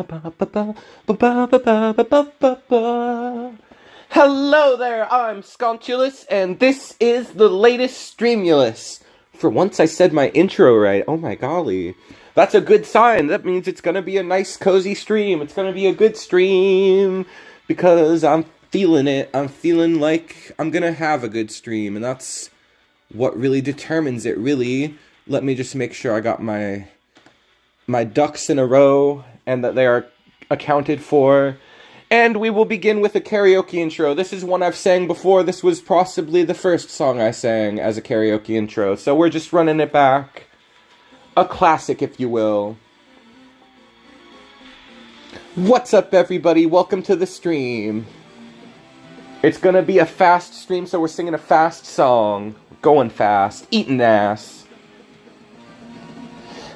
Hello there, I'm Sconchulus, and this is the latest Streamulus. For once I said my intro right, oh my golly. That's a good sign, that means it's gonna be a nice cozy stream, it's gonna be a good stream, because I'm feeling it, I'm feeling like I'm gonna have a good stream, and that's what really determines it, really. Let me just make sure I got my ducks in a row, and that they are accounted for. And we will begin with a karaoke intro. This is one I've sang before. This was possibly the first song I sang as a karaoke intro. So we're just running it back. A classic, if you will. What's up, everybody? Welcome to the stream. It's gonna be a fast stream, so we're singing a fast song. Going fast. Eating ass.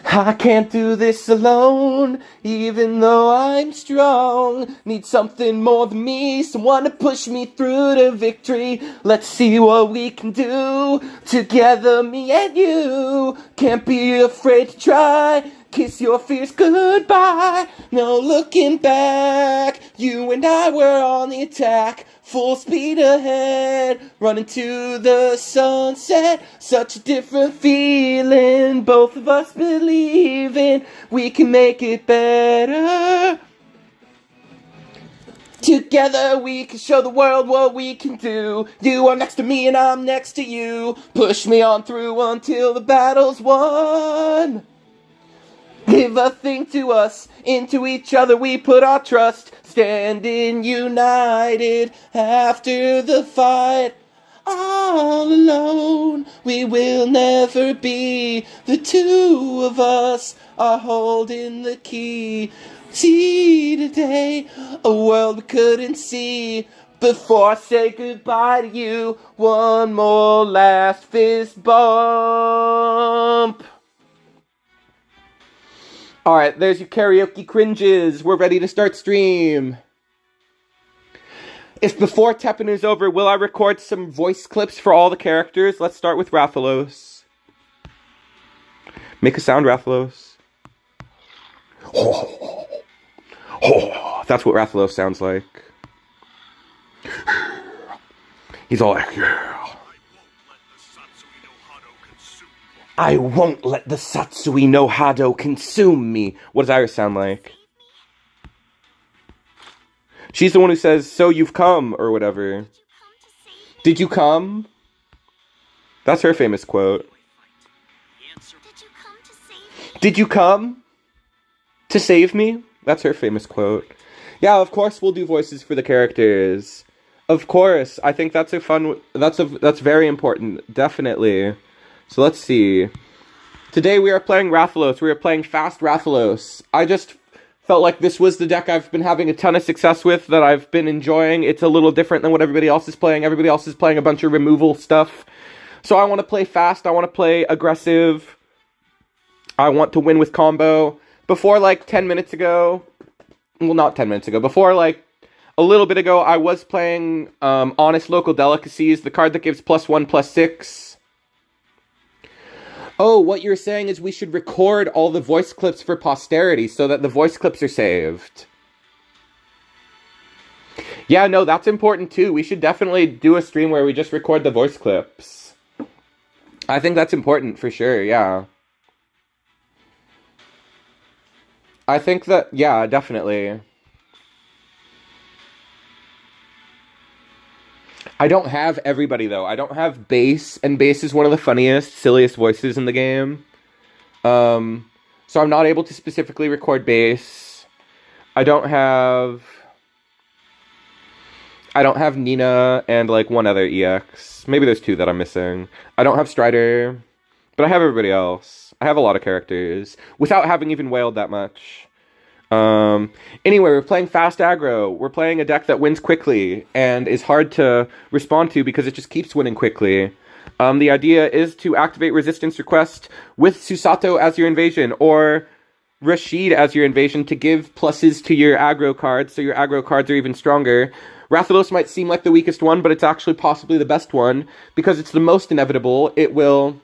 I can't do this alone, even though I'm strong. Need something more than me, someone to push me through to victory. Let's see what we can do, together me and you. Can't be afraid to try, kiss your fears goodbye. No looking back, you and I were on the attack. Full speed ahead, running to the sunset. Such a different feeling, both of us believing we can make it better. Together we can show the world what we can do. You are next to me and I'm next to you. Push me on through until the battle's won. Give a thing to us, into each other we put our trust. Standing united after the fight. All alone we will never be. The two of us are holding the key. See today a world we couldn't see. Before I say goodbye to you, one more last fist bump. Alright, there's your karaoke cringes. We're ready to start stream. If before TEPPEN is over, will I record some voice clips for all the characters? Let's start with Rathalos. Make a sound, Rathalos. That's what Rathalos sounds like. He's all like, yeah. I won't let the Satsui no Hado consume me. What does Iris sound like? She's the one who says, so you've come, or whatever. Did you come? That's her famous quote. Did you come to save me? That's her famous quote. Yeah, of course we'll do voices for the characters. Of course, I think that's a fun, that's very important, definitely. So let's see. Today we are playing Rathalos. We are playing fast Rathalos. I just felt like this was the deck I've been having a ton of success with, that I've been enjoying. It's a little different than what everybody else is playing. Everybody else is playing a bunch of removal stuff. So I want to play fast. I want to play aggressive. I want to win with combo. Before like 10 minutes ago, well, not 10 minutes ago, before like a little bit ago, I was playing Honest Local Delicacies, the card that gives +1/+6. Oh, what you're saying is we should record all the voice clips for posterity so that the voice clips are saved. Yeah, no, that's important too. We should definitely do a stream where we just record the voice clips. I think that's important for sure, yeah. I think that, yeah, definitely. I don't have everybody, though. I don't have Bass, and Bass is one of the funniest, silliest voices in the game. So I'm not able to specifically record Bass. I don't have Nina and, like, one other EX. Maybe there's two that I'm missing. I don't have Strider, but I have everybody else. I have a lot of characters, without having even wailed that much. Anyway, we're playing fast aggro. We're playing a deck that wins quickly and is hard to respond to because it just keeps winning quickly. The idea is to activate Resistance Request with Susato as your invasion, or Rashid as your invasion, to give pluses to your aggro cards, so your aggro cards are even stronger. Rathalos might seem like the weakest one, but it's actually possibly the best one, because it's the most inevitable. It will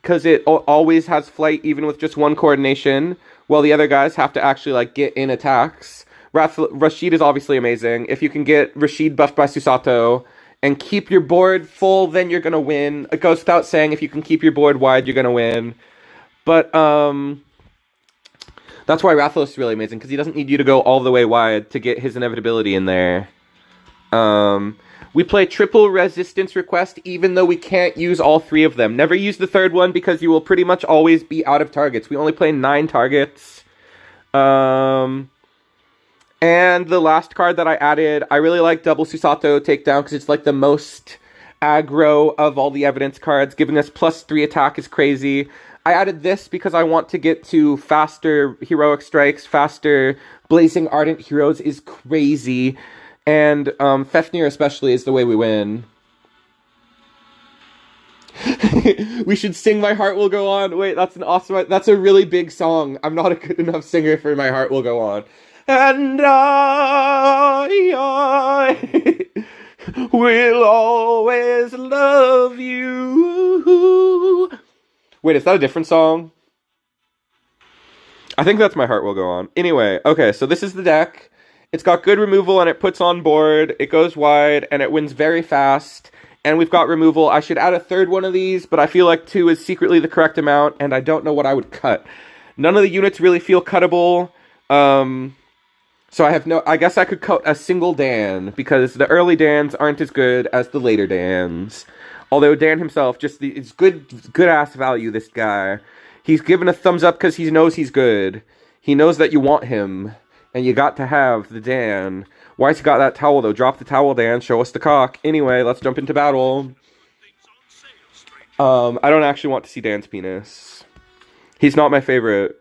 because it always has flight even with just one coordination, while the other guys have to actually like get in attacks. Rashid is obviously amazing. If you can get Rashid buffed by Susato and keep your board full, then you're gonna win. It goes without saying, if you can keep your board wide, you're gonna win. But that's why Rathalos is really amazing, because he doesn't need you to go all the way wide to get his inevitability in there. We play triple resistance request, even though we can't use all 3 of them. Never use the 3rd one, because you will pretty much always be out of targets. We only play 9 targets. And the last card that I added, I really like double Susato takedown, because it's like the most aggro of all the evidence cards. Giving us +3 attack is crazy. I added this because I want to get to faster heroic strikes, faster Blazing Ardent heroes is crazy. And Fafnir especially is the way we win. We should sing My Heart Will Go On. Wait, that's an awesome... That's a really big song. I'm not a good enough singer for My Heart Will Go On. And I will always love you. Wait, is that a different song? I think that's My Heart Will Go On. Anyway, okay, so this is the deck. It's got good removal, and it puts on board, it goes wide, and it wins very fast. And we've got removal. I should add a 3rd one of these, but I feel like 2 is secretly the correct amount, and I don't know what I would cut. None of the units really feel cuttable. So I guess I could cut a single Dan, because the early Dans aren't as good as the later Dans. Although Dan himself, it's good-ass value, this guy. He's given a thumbs up because he knows he's good. He knows that you want him. And you got to have the Dan. Why's he got that towel, though? Drop the towel, Dan. Show us the cock. Anyway, let's jump into battle. I don't actually want to see Dan's penis. He's not my favorite.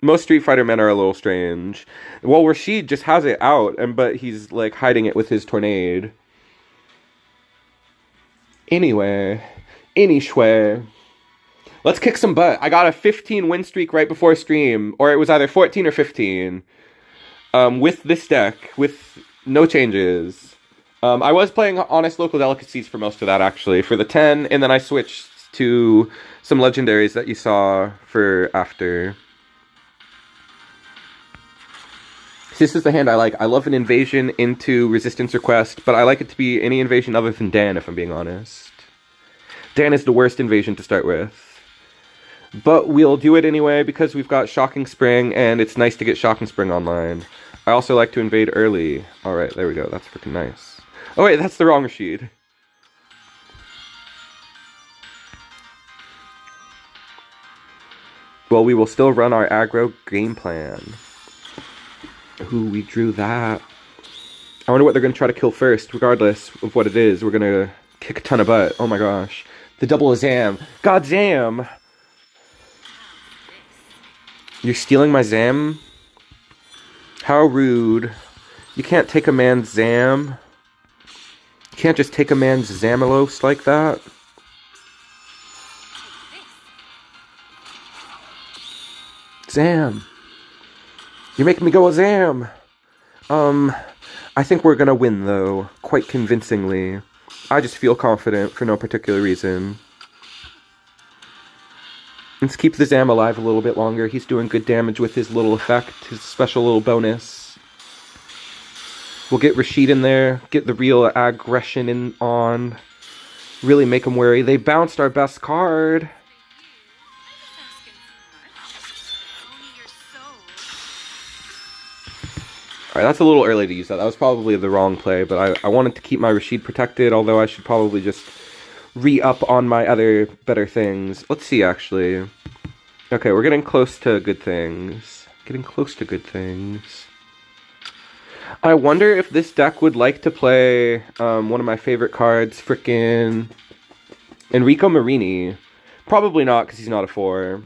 Most Street Fighter men are a little strange. Well, Rashid just has it out, but he's, like, hiding it with his Tornade. Anyway. Let's kick some butt. I got a 15 win streak right before stream. Or it was either 14 or 15. With this deck, with no changes. I was playing Honest Local Delicacies for most of that, actually, for the 10, and then I switched to some legendaries that you saw for after. This is the hand I like. I love an invasion into resistance request, but I like it to be any invasion other than Dan, if I'm being honest. Dan is the worst invasion to start with. But we'll do it anyway, because we've got Shocking Spring, and it's nice to get Shocking Spring online. I also like to invade early. Alright, there we go. That's freaking nice. Oh wait, that's the wrong Rashid. Well, we will still run our aggro game plan. Ooh, we drew that. I wonder what they're going to try to kill first, regardless of what it is. We're going to kick a ton of butt. Oh my gosh. The double Zam. God Zam! You're stealing my Zam? How rude. You can't take a man's Zam. You can't just take a man's Zamelos like that. Zam. You're making me go a Zam. I think we're gonna win, though. Quite convincingly. I just feel confident for no particular reason. Let's keep the Zam alive a little bit longer. He's doing good damage with his little effect, his special little bonus. We'll get Rashid in there, get the real aggression on. Really make him worry. They bounced our best card. Alright, that's a little early to use that. That was probably the wrong play, but I wanted to keep my Rashid protected, although I should probably just re-up on my other better things. Let's see, actually. Okay, we're getting close to good things. I wonder if this deck would like to play one of my favorite cards, frickin' Enrico Marini. Probably not, because he's not a 4.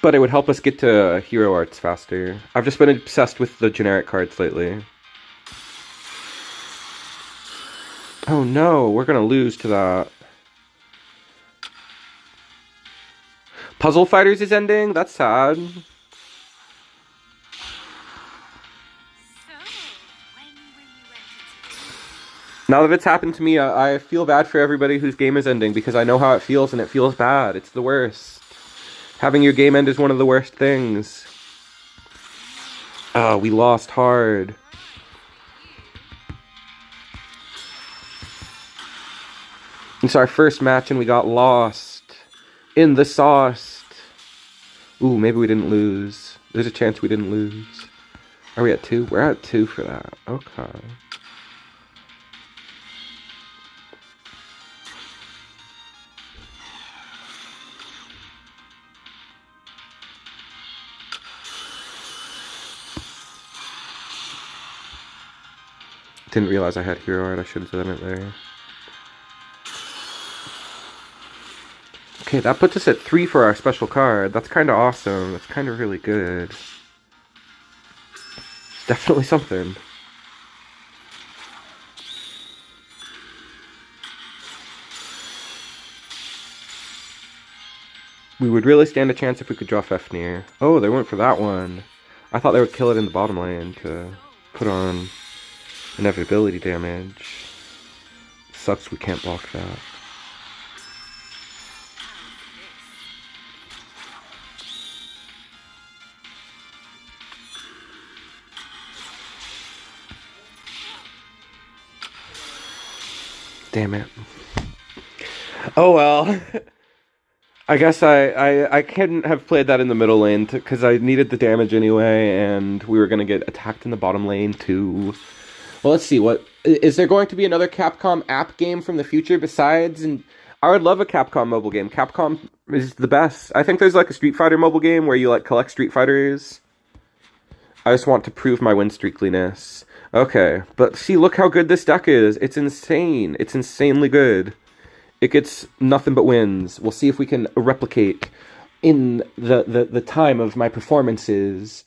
But it would help us get to hero arts faster. I've just been obsessed with the generic cards lately. Oh no, we're gonna lose to that. Puzzle Fighters is ending? That's sad. Now that it's happened to me, I feel bad for everybody whose game is ending because I know how it feels and it feels bad. It's the worst. Having your game end is one of the worst things. Oh, we lost hard. It's our first match and we got lost. In the sauce. Ooh, maybe we didn't lose. There's a chance we didn't lose. Are we at 2? We're at 2 for that. Okay. Didn't realize I had hero art. I should have done it there. Okay, that puts us at 3 for our special card. That's kind of awesome. That's kind of really good. It's definitely something. We would really stand a chance if we could draw Fafnir. Oh, they went for that one. I thought they would kill it in the bottom lane to put on inevitability damage. Sucks we can't block that. Damn it. Oh well. I guess I couldn't have played that in the middle lane because I needed the damage anyway, and we were going to get attacked in the bottom lane too. Well, let's see. What is there going to be another Capcom app game from the future besides? And I would love a Capcom mobile game. Capcom is the best. I think there's like a Street Fighter mobile game where you like collect Street Fighters. I just want to prove my win streakliness. Okay, but see, look how good this deck is. It's insane. It's insanely good. It gets nothing but wins. We'll see if we can replicate in the time of my performances.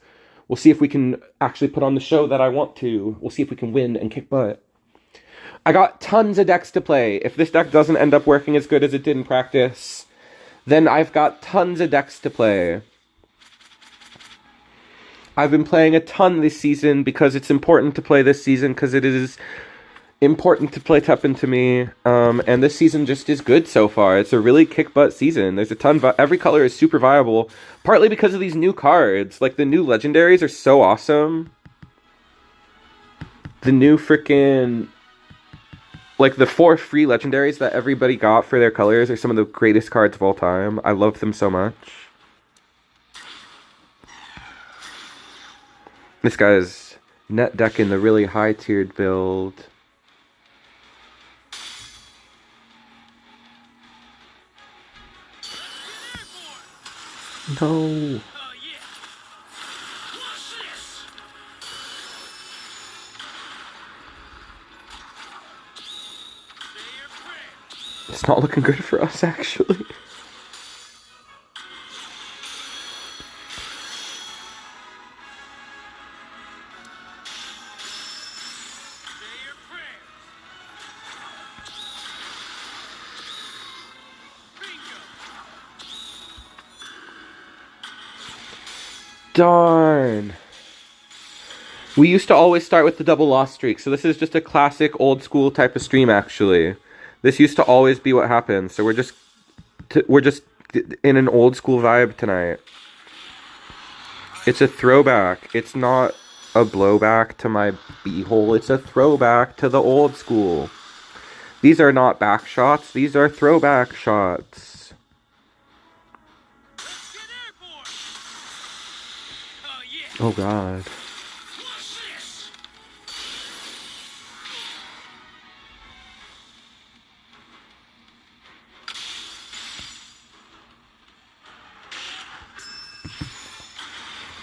We'll see if we can actually put on the show that I want to. We'll see if we can win and kick butt. I got tons of decks to play. If this deck doesn't end up working as good as it did in practice, then I've got tons of decks to play. I've been playing a ton this season because it's important to play this season because it is important to play Teppen to me, and this season just is good so far. It's a really kick-butt season. There's a ton every color is super viable, partly because of these new cards. Like, the new legendaries are so awesome. The new freaking... Like, the 4 free legendaries that everybody got for their colors are some of the greatest cards of all time. I love them so much. This guy's net decking the really high-tiered build. No. It's not looking good for us, actually. Darn. We used to always start with the double loss streak, so this is just a classic old school type of stream, actually. This used to always be what happens, so we're just in an old school vibe tonight. It's a throwback. It's not a blowback to my beehole. It's a throwback to the old school. These are not back shots. These are throwback shots. Oh god.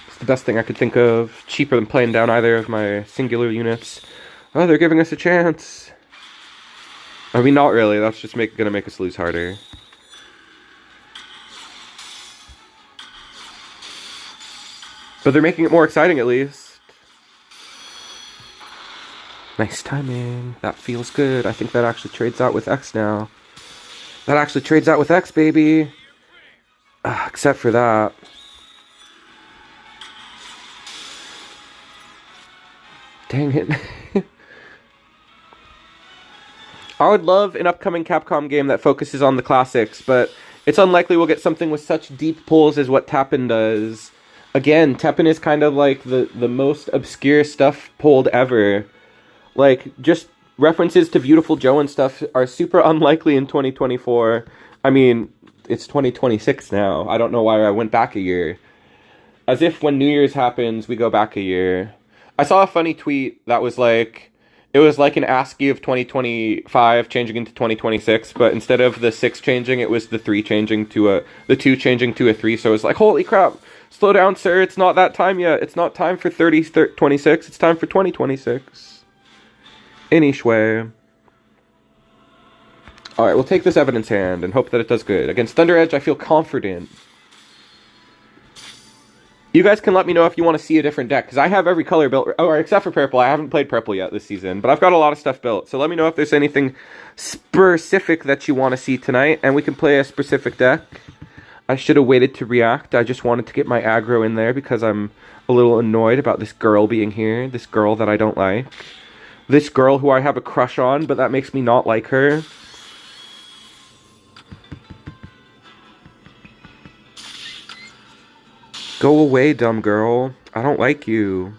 It's the best thing I could think of. Cheaper than playing down either of my singular units. Oh, they're giving us a chance. I mean, not really. That's just gonna make us lose harder. But they're making it more exciting, at least. Nice timing. That feels good. I think that actually trades out with X now. That actually trades out with X, baby. Except for that. Dang it. I would love an upcoming Capcom game that focuses on the classics, but it's unlikely we'll get something with such deep pulls as what TEPPEN does. Again, TEPPEN is kind of like the most obscure stuff pulled ever. Like, just references to Beautiful Joe and stuff are super unlikely in 2024. I mean, it's 2026 now. I don't know why I went back a year. As if when New Year's happens, we go back a year. I saw a funny tweet that was like, it was like an ASCII of 2025 changing into 2026, but instead of the 6 changing, it was the 3 changing to the 2 changing to a 3, so it was like, holy crap, slow down, sir, it's not that time yet. It's not time for 26, it's time for 2026. Anyway. Alright, we'll take this Evidence Hand and hope that it does good. Against Thunder Edge, I feel confident. You guys can let me know if you want to see a different deck, because I have every color built, except for purple. I haven't played purple yet this season, but I've got a lot of stuff built. So let me know if there's anything specific that you want to see tonight, and we can play a specific deck. I should have waited to react. I just wanted to get my aggro in there because I'm a little annoyed about this girl being here, this girl that I don't like. This girl who I have a crush on, but that makes me not like her. Go away, dumb girl. I don't like you.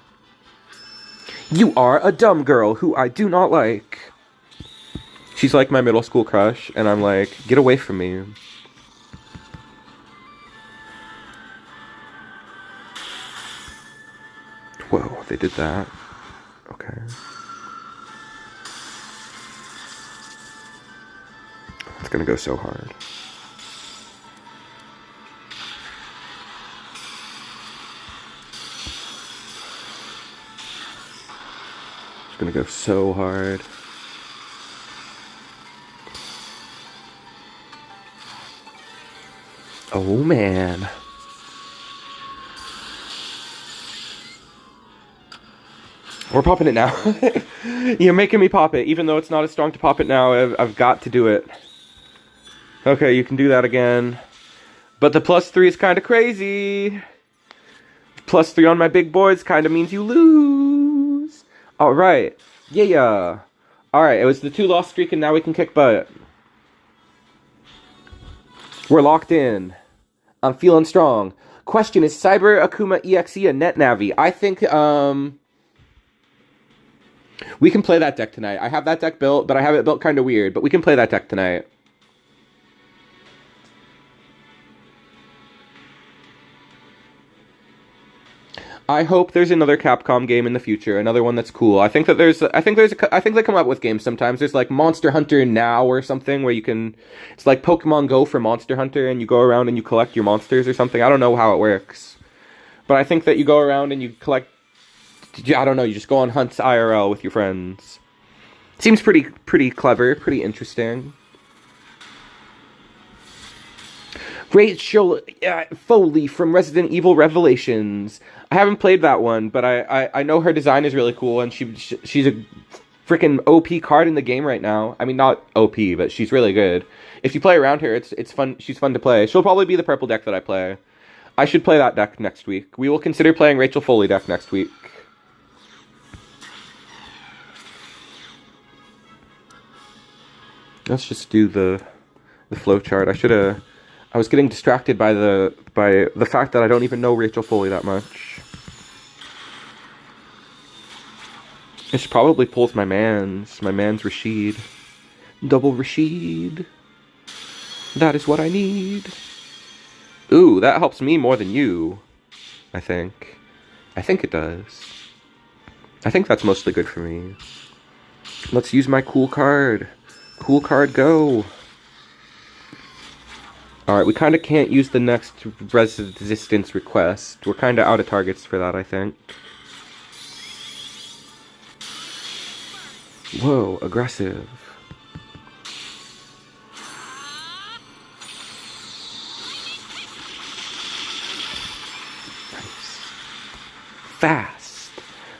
You are a dumb girl who I do not like. She's like my middle school crush, and I'm like, get away from me. Whoa, they did that. Okay. It's gonna go so hard. It's gonna go so hard. Oh man. We're popping it now. You're making me pop it, even though it's not as strong to pop it now. I've got to do it. Okay, you can do that again. But the +3 is kind of crazy. +3 on my big boards kind of means you lose. Alright. Yeah. Alright, it was the 2 loss streak and now we can kick butt. We're locked in. I'm feeling strong. Question, is Cyber Akuma EXE a net Navi? I think, we can play that deck tonight. I have that deck built, but I have it built kind of weird. But we can play that deck tonight. I hope there's another Capcom game in the future, another one that's cool. I think they come up with games sometimes. There's like Monster Hunter Now or something where you can, it's like Pokemon Go for Monster Hunter and you go around and you collect your monsters or something. I don't know how it works. But I think that you go around and you collect, I don't know, you just go on hunts IRL with your friends. Seems pretty clever, pretty interesting. Rachel Foley from Resident Evil Revelations. I haven't played that one, but I know her design is really cool, and she's a freaking OP card in the game right now. I mean, not OP, but she's really good. If you play around her, it's fun. She's fun to play. She'll probably be the purple deck that I play. I should play that deck next week. We will consider playing Rachel Foley deck next week. Let's just do the flowchart. I was getting distracted by the fact that I don't even know Rachel Foley that much. It probably pulls my man's Rashid. Double Rashid. That is what I need. Ooh, that helps me more than you. I think it does. I think that's mostly good for me. Let's use my cool card. Cool card, go. Alright, we kind of can't use the next resistance request. We're kind of out of targets for that, I think. Whoa, aggressive. Nice. Fast.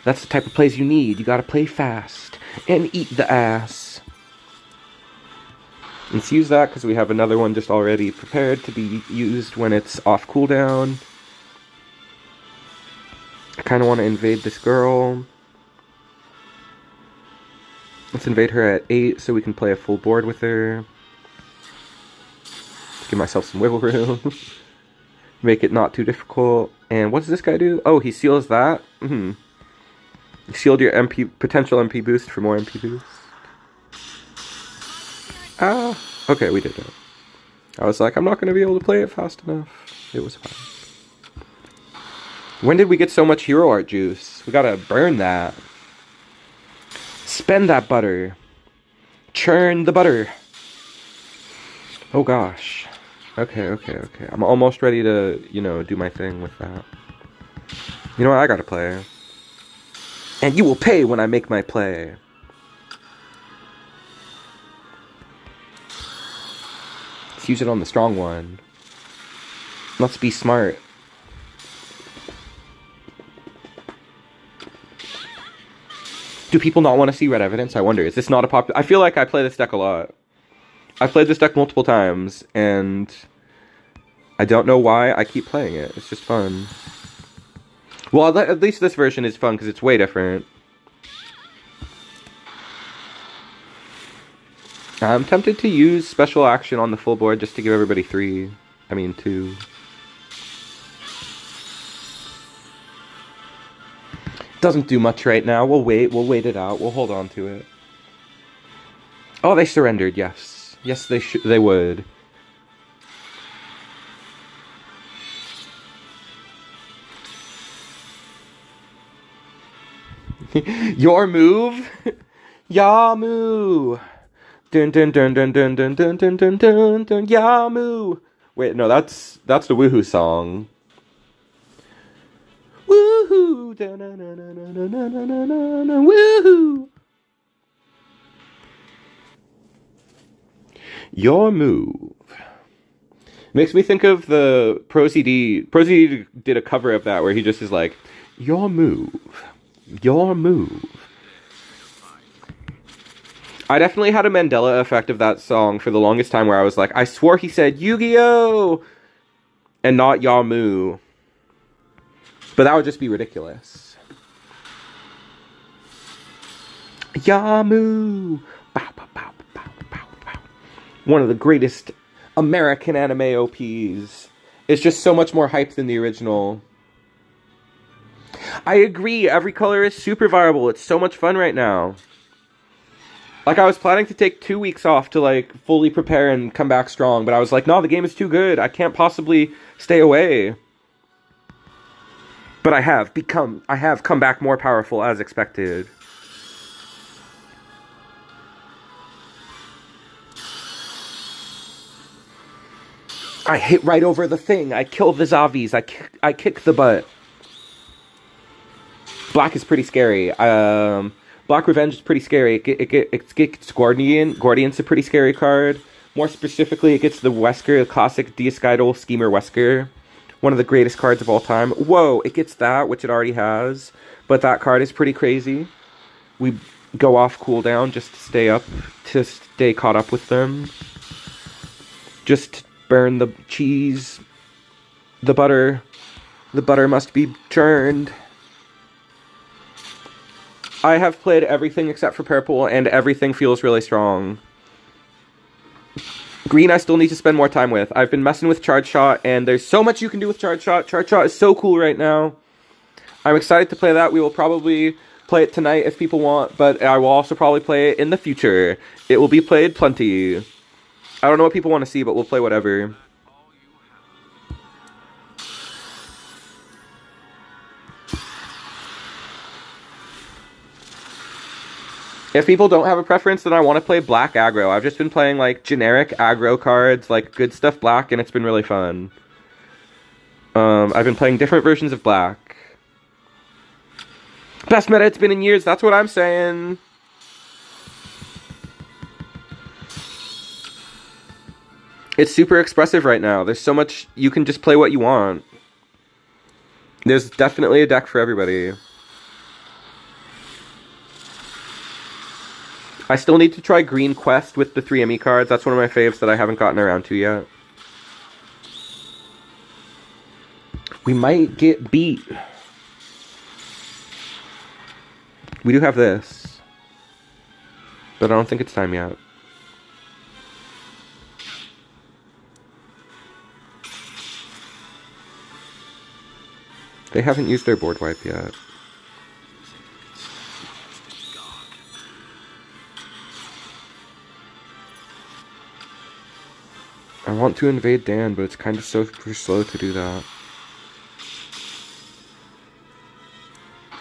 That's the type of plays you need. You gotta play fast. And eat the ass. Let's use that because we have another one just already prepared to be used when it's off cooldown. I kind of want to invade this girl. Let's invade her at 8 so we can play a full board with her. Give myself some wiggle room. Make it not too difficult. And what does this guy do? Oh, he seals that? You sealed your MP potential MP boost for more MP boost. Ah, okay, we did it. I was like, I'm not going to be able to play it fast enough. It was fine. When did we get so much hero art juice? We gotta burn that. Spend that butter. Churn the butter. Oh gosh. Okay. I'm almost ready to, do my thing with that. You know what? I gotta play. And you will pay when I make my play. Let's use it on the strong one. Let's be smart. Do people not want to see red evidence? I wonder. Is this not a popular... I feel like I play this deck a lot. I've played this deck multiple times, and I don't know why I keep playing it. It's just fun. Well, at least this version is fun, because it's way different. I'm tempted to use special action on the full board just to give everybody 2. Doesn't do much right now. We'll wait it out. We'll hold on to it. Oh, they surrendered, yes. Yes, they would. Your move? Yamu! Dun dun dun dun dun dun dun dun dun dun dun Yamu! Wait, no, that's the Woohoo song. Woohoo! Woohoo! Your move. Makes me think of the ProCD. ProCD did a cover of that where he just is like, your move. Your move. I definitely had a Mandela effect of that song for the longest time where I was like, I swore he said Yu-Gi-Oh! And not Yamu. But that would just be ridiculous. Yamu! Bow, bow, bow, bow, bow, bow. One of the greatest American anime OPs. It's just so much more hype than the original. I agree, every color is super viable. It's so much fun right now. Like, I was planning to take 2 weeks off to, like, fully prepare and come back strong. But I was like, no, the game is too good. I can't possibly stay away. But I have come back more powerful as expected. I hit right over the thing. I kill the zombies. I kick the butt. Black is pretty scary. Black Revenge is pretty scary. It gets Guardian. Guardian's a pretty scary card. More specifically, it gets the Wesker, the classic Diascydal Schemer Wesker. One of the greatest cards of all time. Whoa, it gets that, which it already has. But that card is pretty crazy. We go off cooldown just to stay caught up with them. Just burn the cheese. The butter. The butter must be churned. I have played everything except for purple, and everything feels really strong. Green I still need to spend more time with. I've been messing with Charge Shot, and there's so much you can do with Charge Shot. Charge Shot is so cool right now. I'm excited to play that. We will probably play it tonight if people want, but I will also probably play it in the future. It will be played plenty. I don't know what people want to see, but we'll play whatever. If people don't have a preference, then I want to play black aggro. I've just been playing, like, generic aggro cards, like, good stuff black, and it's been really fun. I've been playing different versions of black. Best meta it's been in years, that's what I'm saying. It's super expressive right now. There's so much, you can just play what you want. There's definitely a deck for everybody. I still need to try Green Quest with the 3 ME cards. That's one of my faves that I haven't gotten around to yet. We might get beat. We do have this. But I don't think it's time yet. They haven't used their board wipe yet. I want to invade Dan, but it's kind of super slow to do that.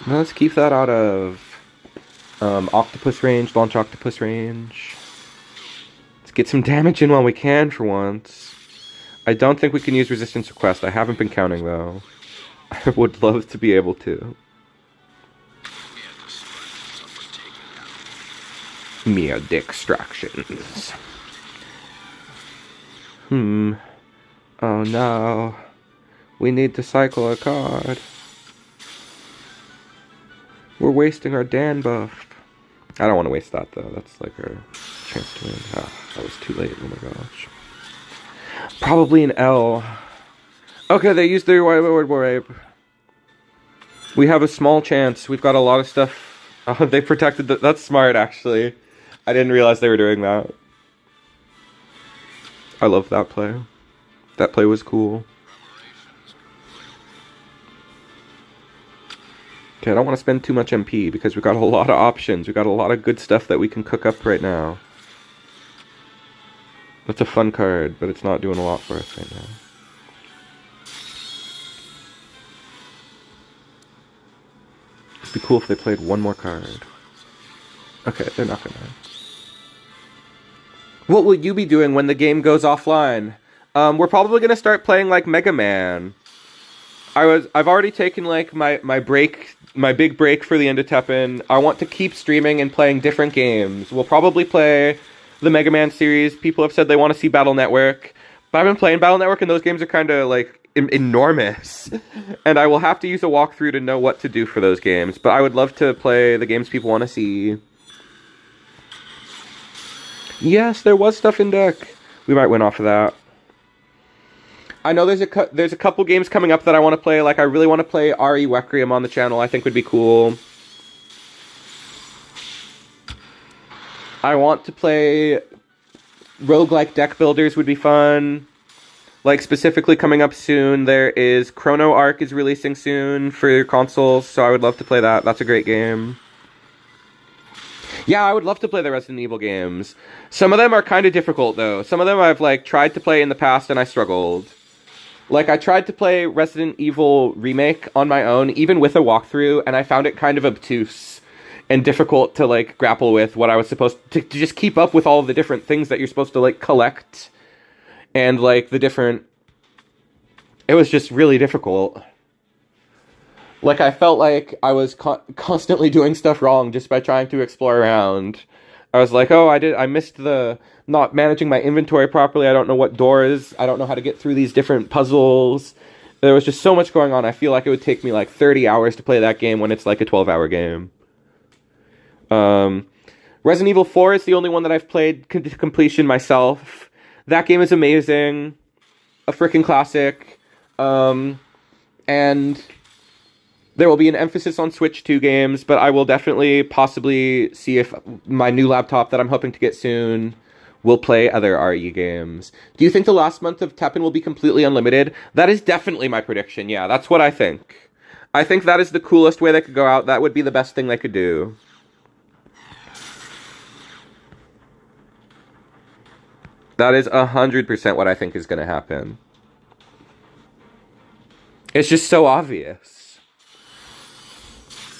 Now let's keep that out of octopus range, launch octopus range. Let's get some damage in while we can for once. I don't think we can use resistance request. I haven't been counting though. I would love to be able to. Mia distractions. Oh no. We need to cycle a card. We're wasting our Dan buff. I don't want to waste that though. That's like our chance to win. Ah, that was too late. Oh my gosh. Probably an L. Okay, they used their word wipe. We have a small chance. We've got a lot of stuff. Oh, they protected the... That's smart, actually. I didn't realize they were doing that. I love that play. That play was cool. Okay, I don't want to spend too much MP because we've got a lot of options. We've got a lot of good stuff that we can cook up right now. That's a fun card, but it's not doing a lot for us right now. It'd be cool if they played one more card. Okay, they're not gonna. What will you be doing when the game goes offline? We're probably gonna start playing like Mega Man. I've already taken like my big break for the end of TEPPEN. I want to keep streaming and playing different games. We'll probably play the Mega Man series. People have said they want to see Battle Network, but I've been playing Battle Network and those games are kind of like enormous. And I will have to use a walkthrough to know what to do for those games. But I would love to play the games people want to see. Yes, there was stuff in deck. We might win off of that. I know there's a couple games coming up that I want to play. Like, I really want to play RE Requiem on the channel. I think would be cool. I want to play roguelike deck builders would be fun. Like, specifically coming up soon, there is Chrono Arc is releasing soon for consoles, so I would love to play that. That's a great game. Yeah, I would love to play the Resident Evil games. Some of them are kind of difficult, though. Some of them I've, like, tried to play in the past and I struggled. Like, I tried to play Resident Evil Remake on my own, even with a walkthrough, and I found it kind of obtuse and difficult to, like, grapple with what I was supposed to just keep up with all of the different things that you're supposed to, like, collect. And, like, the different... It was just really difficult. Like, I felt like I was constantly doing stuff wrong just by trying to explore around. I was like, oh, I missed the... not managing my inventory properly. I don't know what doors. I don't know how to get through these different puzzles. There was just so much going on. I feel like it would take me like 30 hours to play that game when it's like a 12-hour game. Resident Evil 4 is the only one that I've played to completion myself. That game is amazing. A freaking classic. And there will be an emphasis on Switch 2 games, but I will definitely possibly see if my new laptop that I'm hoping to get soon will play other RE games. Do you think the last month of TEPPEN will be completely unlimited? That is definitely my prediction, yeah, that's what I think. I think that is the coolest way they could go out. That would be the best thing they could do. That is 100% what I think is going to happen. It's just so obvious.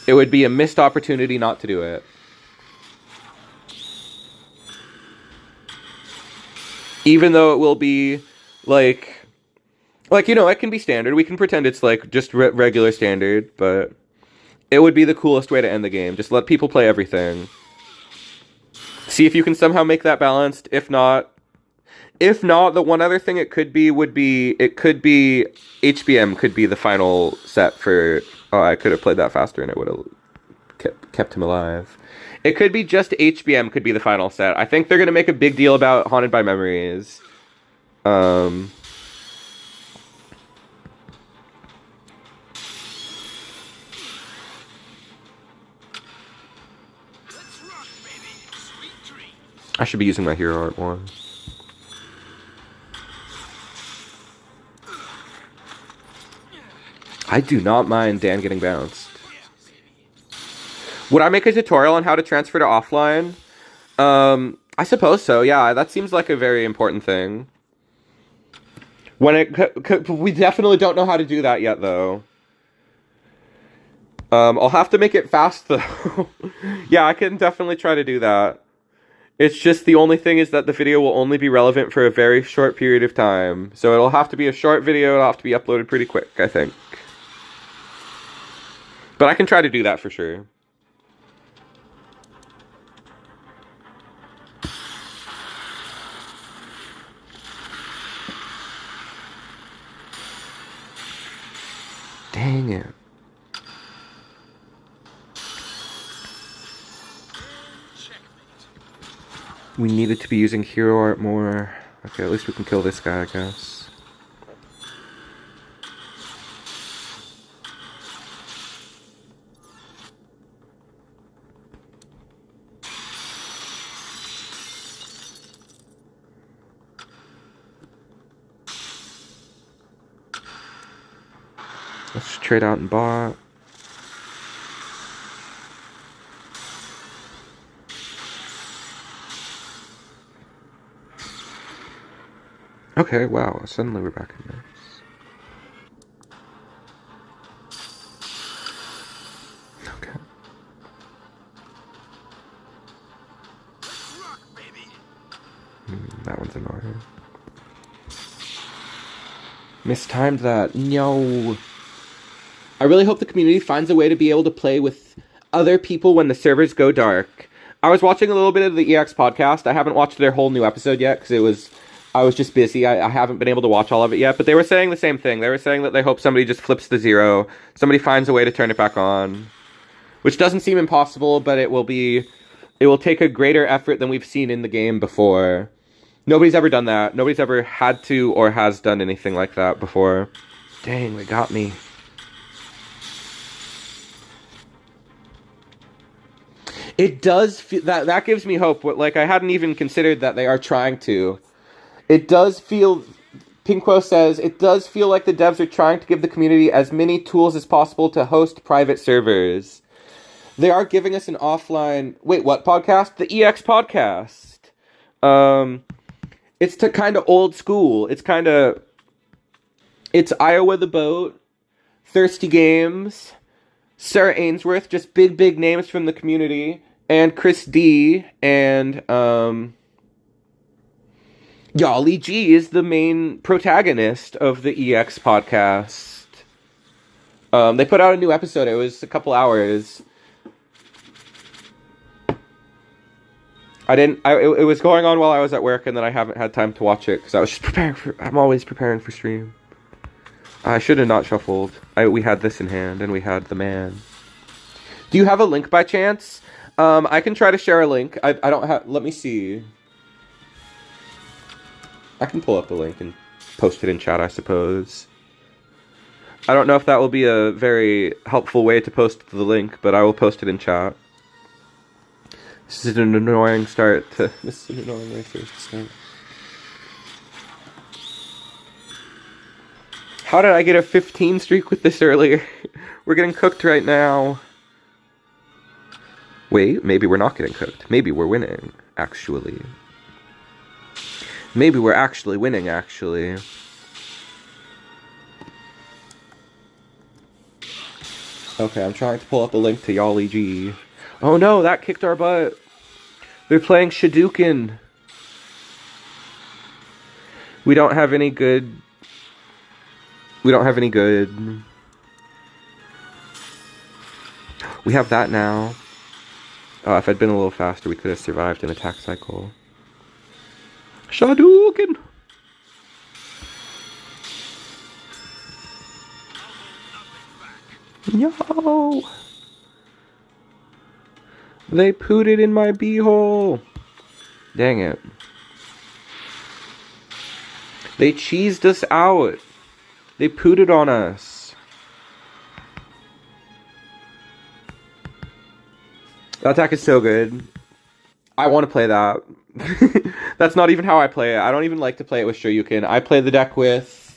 It would be a missed opportunity not to do it. Even though it will be, like, you know, it can be standard. We can pretend it's, like, just regular standard, but it would be the coolest way to end the game. Just let people play everything. See if you can somehow make that balanced. If not, the one other thing it could be HBM could be the final set for... Oh, I could have played that faster and it would have kept him alive. It could be just HBM could be the final set. I think they're going to make a big deal about Haunted by Memories. I should be using my hero art more. I do not mind Dan getting bounced. Would I make a tutorial on how to transfer to offline? I suppose so, yeah. That seems like a very important thing. We definitely don't know how to do that yet, though. I'll have to make it fast, though. Yeah, I can definitely try to do that. It's just the only thing is that the video will only be relevant for a very short period of time. So it'll have to be a short video, it'll have to be uploaded pretty quick, I think. But I can try to do that for sure. Dang it. We needed to be using hero art more. Okay, at least we can kill this guy, I guess. Let's trade out and bot. Okay, wow, suddenly we're back in this. Okay. That one's annoying. Mistimed that. No. I really hope the community finds a way to be able to play with other people when the servers go dark. I was watching a little bit of the EX podcast. I haven't watched their whole new episode yet because I was just busy. I haven't been able to watch all of it yet, but they were saying the same thing. They were saying that they hope somebody just flips the 0. Somebody finds a way to turn it back on. Which doesn't seem impossible, but it will take a greater effort than we've seen in the game before. Nobody's ever done that. Nobody's ever had to or has done anything like that before. Dang, they got me. It does feel that gives me hope. Like, I hadn't even considered that they are trying to. It does feel, Pinquo says, it does feel like the devs are trying to give the community as many tools as possible to host private servers. They are giving us an offline, wait, what podcast? The EX podcast. It's kind of old school. It's Iowa the Boat, Thirsty Games, Sarah Ainsworth, just big names from the community, and Chris D, and, Yali G is the main protagonist of the EX podcast. They put out a new episode. It was a couple hours. It was going on while I was at work, and then I haven't had time to watch it because I was just I'm always preparing for stream. I should have not shuffled. We had this in hand, and we had the man. Do you have a link by chance? I can try to share a link. I don't have. Let me see. I can pull up the link and post it in chat, I suppose. I don't know if that will be a very helpful way to post the link, but I will post it in chat. This is an annoying start to... This is an annoying way for us to start. How did I get a 15 streak with this earlier? We're getting cooked right now. Wait, maybe we're not getting cooked. Maybe we're winning, actually. Maybe we're actually winning, actually. Okay, I'm trying to pull up a link to Yali G. Oh no, that kicked our butt. They're playing Shadouken. We don't have any good... We don't have any good... We have that now. Oh, if I'd been a little faster, we could have survived an attack cycle. Shadouken! No! They pooted in my beehole! Dang it. They cheesed us out! They pooted on us. That attack is so good. I want to play that. That's not even how I play it. I don't even like to play it with Shoryuken. I play the deck with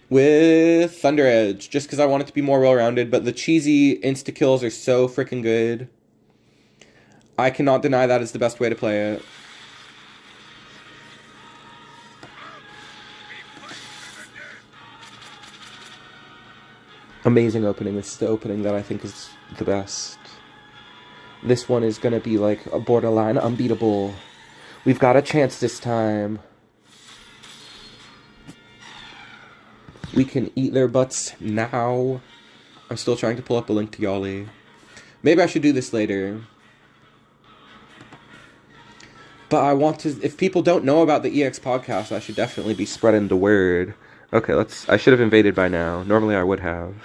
Thunder Edge, just because I want it to be more well-rounded, but the cheesy insta-kills are so freaking good. I cannot deny that is the best way to play it. Amazing opening. This is the opening that I think is the best. This one is going to be like a borderline unbeatable. We've got a chance this time. We can eat their butts now. I'm still trying to pull up a link to Yali. Maybe I should do this later. But I want to... If people don't know about the EX podcast, I should definitely be spreading the word. Okay, I should have invaded by now. Normally I would have.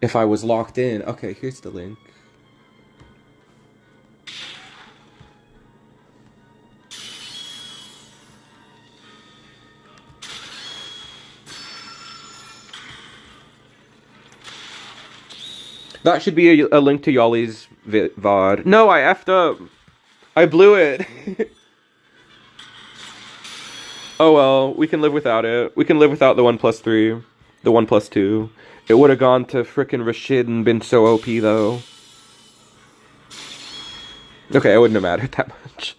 If I was locked in. Okay, here's the link. That should be a link to Yali's VOD. No, I effed up. I blew it. Oh well, we can live without it. We can live without the 1+3. The 1+2. It would have gone to frickin' Rashid and been so OP though. Okay, it wouldn't have mattered that much.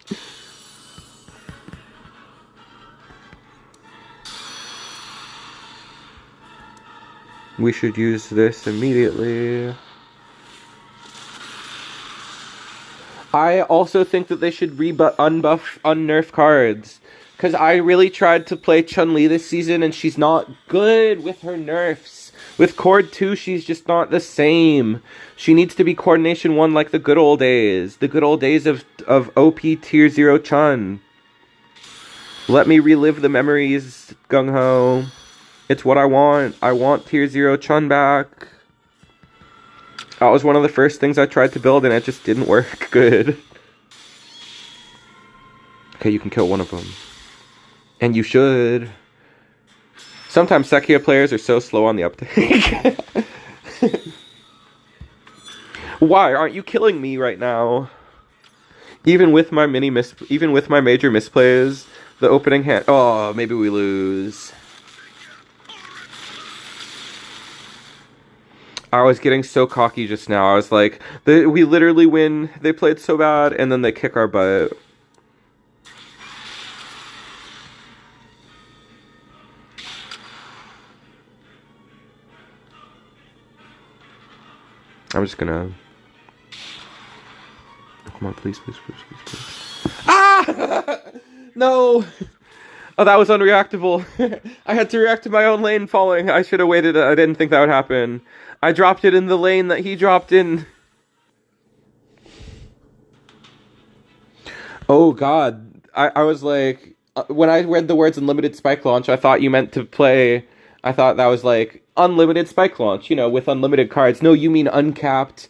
We should use this immediately. I also think that they should unnerf cards. Because I really tried to play Chun-Li this season, and she's not good with her nerfs. With Cord 2, she's just not the same. She needs to be Coordination 1 like the good old days. The good old days of OP Tier 0 Chun. Let me relive the memories, Gung-Ho. It's what I want. I want Tier 0 Chun back. That was one of the first things I tried to build, and it just didn't work good. Okay, you can kill one of them. And you should. Sometimes Sekia players are so slow on the uptake. Why aren't you killing me right now? Even with my major misplays, the opening hand. Oh, maybe we lose. I was getting so cocky just now. I was like, we literally win. They played so bad, and then they kick our butt. I'm just gonna... Come on, please, please, please, please, please. Ah! No! Oh, that was unreactable. I had to react to my own lane falling. I should have waited. I didn't think that would happen. I dropped it in the lane that he dropped in. Oh, God. I was like... When I read the words unlimited spike launch, I thought you meant to play... I thought that was like unlimited spike launch, you know, with unlimited cards. No, you mean uncapped,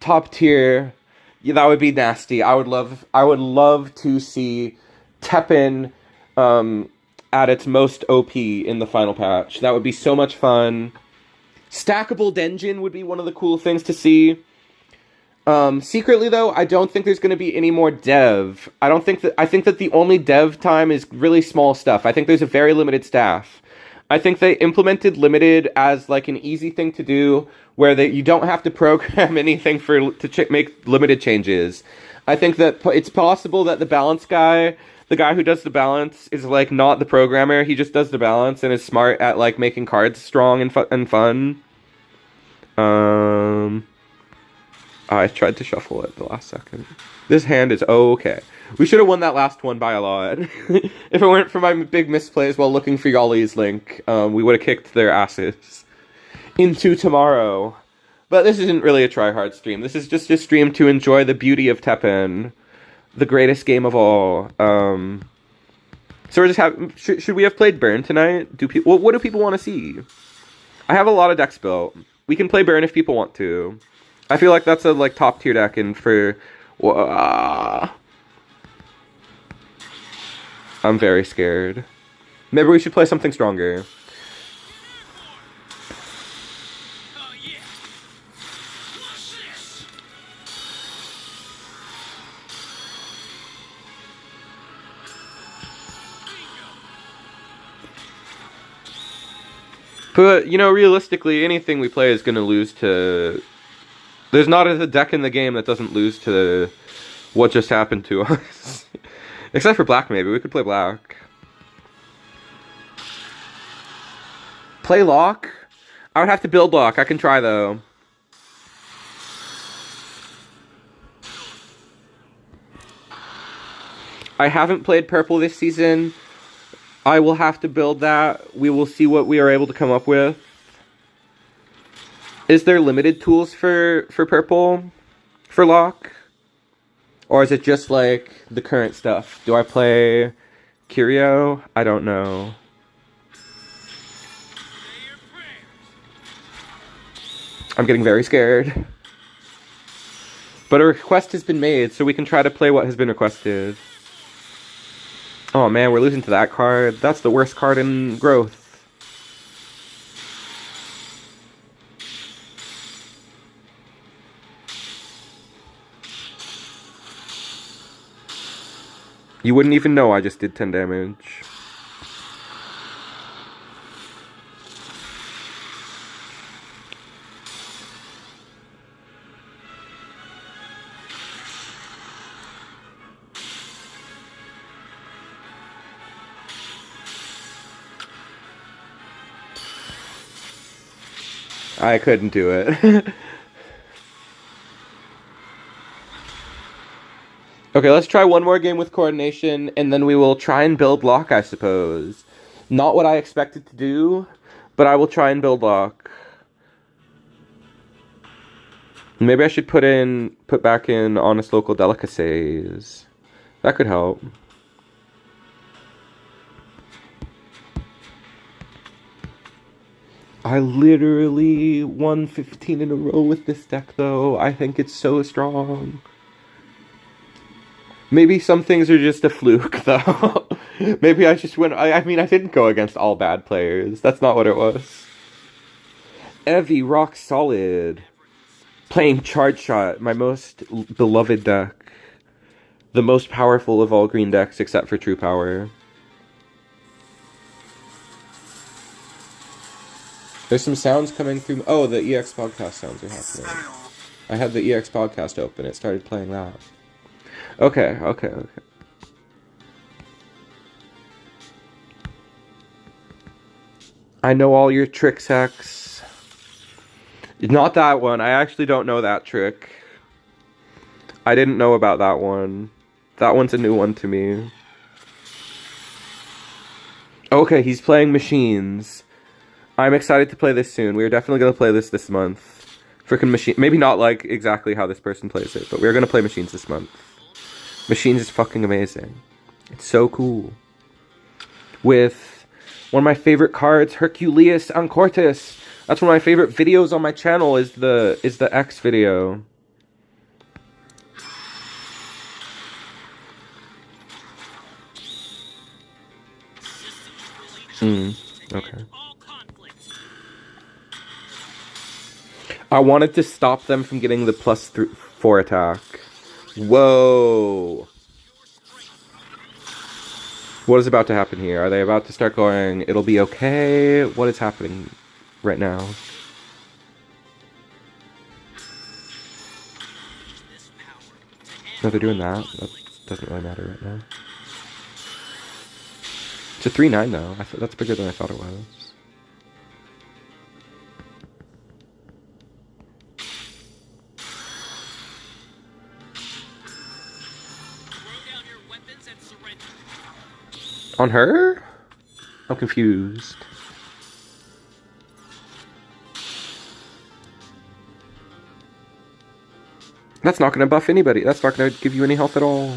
top tier. Yeah, that would be nasty. I would love to see TEPPEN at its most OP in the final patch. That would be so much fun. Stackable Denjin would be one of the cool things to see. Secretly though, I don't think there's going to be any more dev. I think that the only dev time is really small stuff. I think there's a very limited staff. I think they implemented limited as like an easy thing to do, where you don't have to program anything to make limited changes. I think that it's possible that the balance guy, the guy who does the balance, is like not the programmer. He just does the balance and is smart at like making cards strong and fun. I tried to shuffle it the last second. This hand is okay. We should have won that last one by a lot. If it weren't for my big misplays while looking for Yali's link, we would have kicked their asses into tomorrow. But this isn't really a try-hard stream. This is just a stream to enjoy the beauty of TEPPEN, the greatest game of all. So we're just should we have played Burn tonight? What do people want to see? I have a lot of decks built. We can play Burn if people want to. I feel like that's a like top tier deck, and for I'm very scared. Maybe we should play something stronger. But, you know, realistically, anything we play is going to lose to... There's not a deck in the game that doesn't lose to what just happened to us. Except for black, maybe. We could play black. Play lock? I would have to build lock. I can try, though. I haven't played purple this season. I will have to build that. We will see what we are able to come up with. Is there limited tools for purple? For lock? Or is it just like the current stuff? Do I play Curio? I don't know. I'm getting very scared. But a request has been made, so we can try to play what has been requested. Oh man, we're losing to that card. That's the worst card in Growth. You wouldn't even know I just did 10 damage. I couldn't do it. Okay, let's try one more game with coordination, and then we will try and build lock, I suppose. Not what I expected to do, but I will try and build lock. Maybe I should put back in honest local delicacies. That could help. I literally won 15 in a row with this deck, though. I think it's so strong. Maybe some things are just a fluke, though. Maybe I just went... I mean, I didn't go against all bad players. That's not what it was. Evie, rock solid. Playing Charge Shot, my most beloved deck. The most powerful of all green decks, except for True Power. There's some sounds coming through... Oh, the EX podcast sounds are happening. I had the EX podcast open. It started playing that. Okay. I know all your tricks, Hex. Not that one. I actually don't know that trick. I didn't know about that one. That one's a new one to me. Okay, he's playing machines. I'm excited to play this soon. We're definitely going to play this month. Freaking machine. Maybe not like exactly how this person plays it, but we're going to play machines this month. Machines is fucking amazing. It's so cool. With one of my favorite cards, Herculeus Ancortis. That's one of my favorite videos on my channel is the X video. Okay. I wanted to stop them from getting the +4 attack. Whoa. What is about to happen here? Are they about to start going, it'll be okay? What is happening right now? No, they're doing that. That doesn't really matter right now. It's a 3/9 though. That's bigger than I thought it was. On her? I'm confused. That's not going to buff anybody. That's not going to give you any health at all.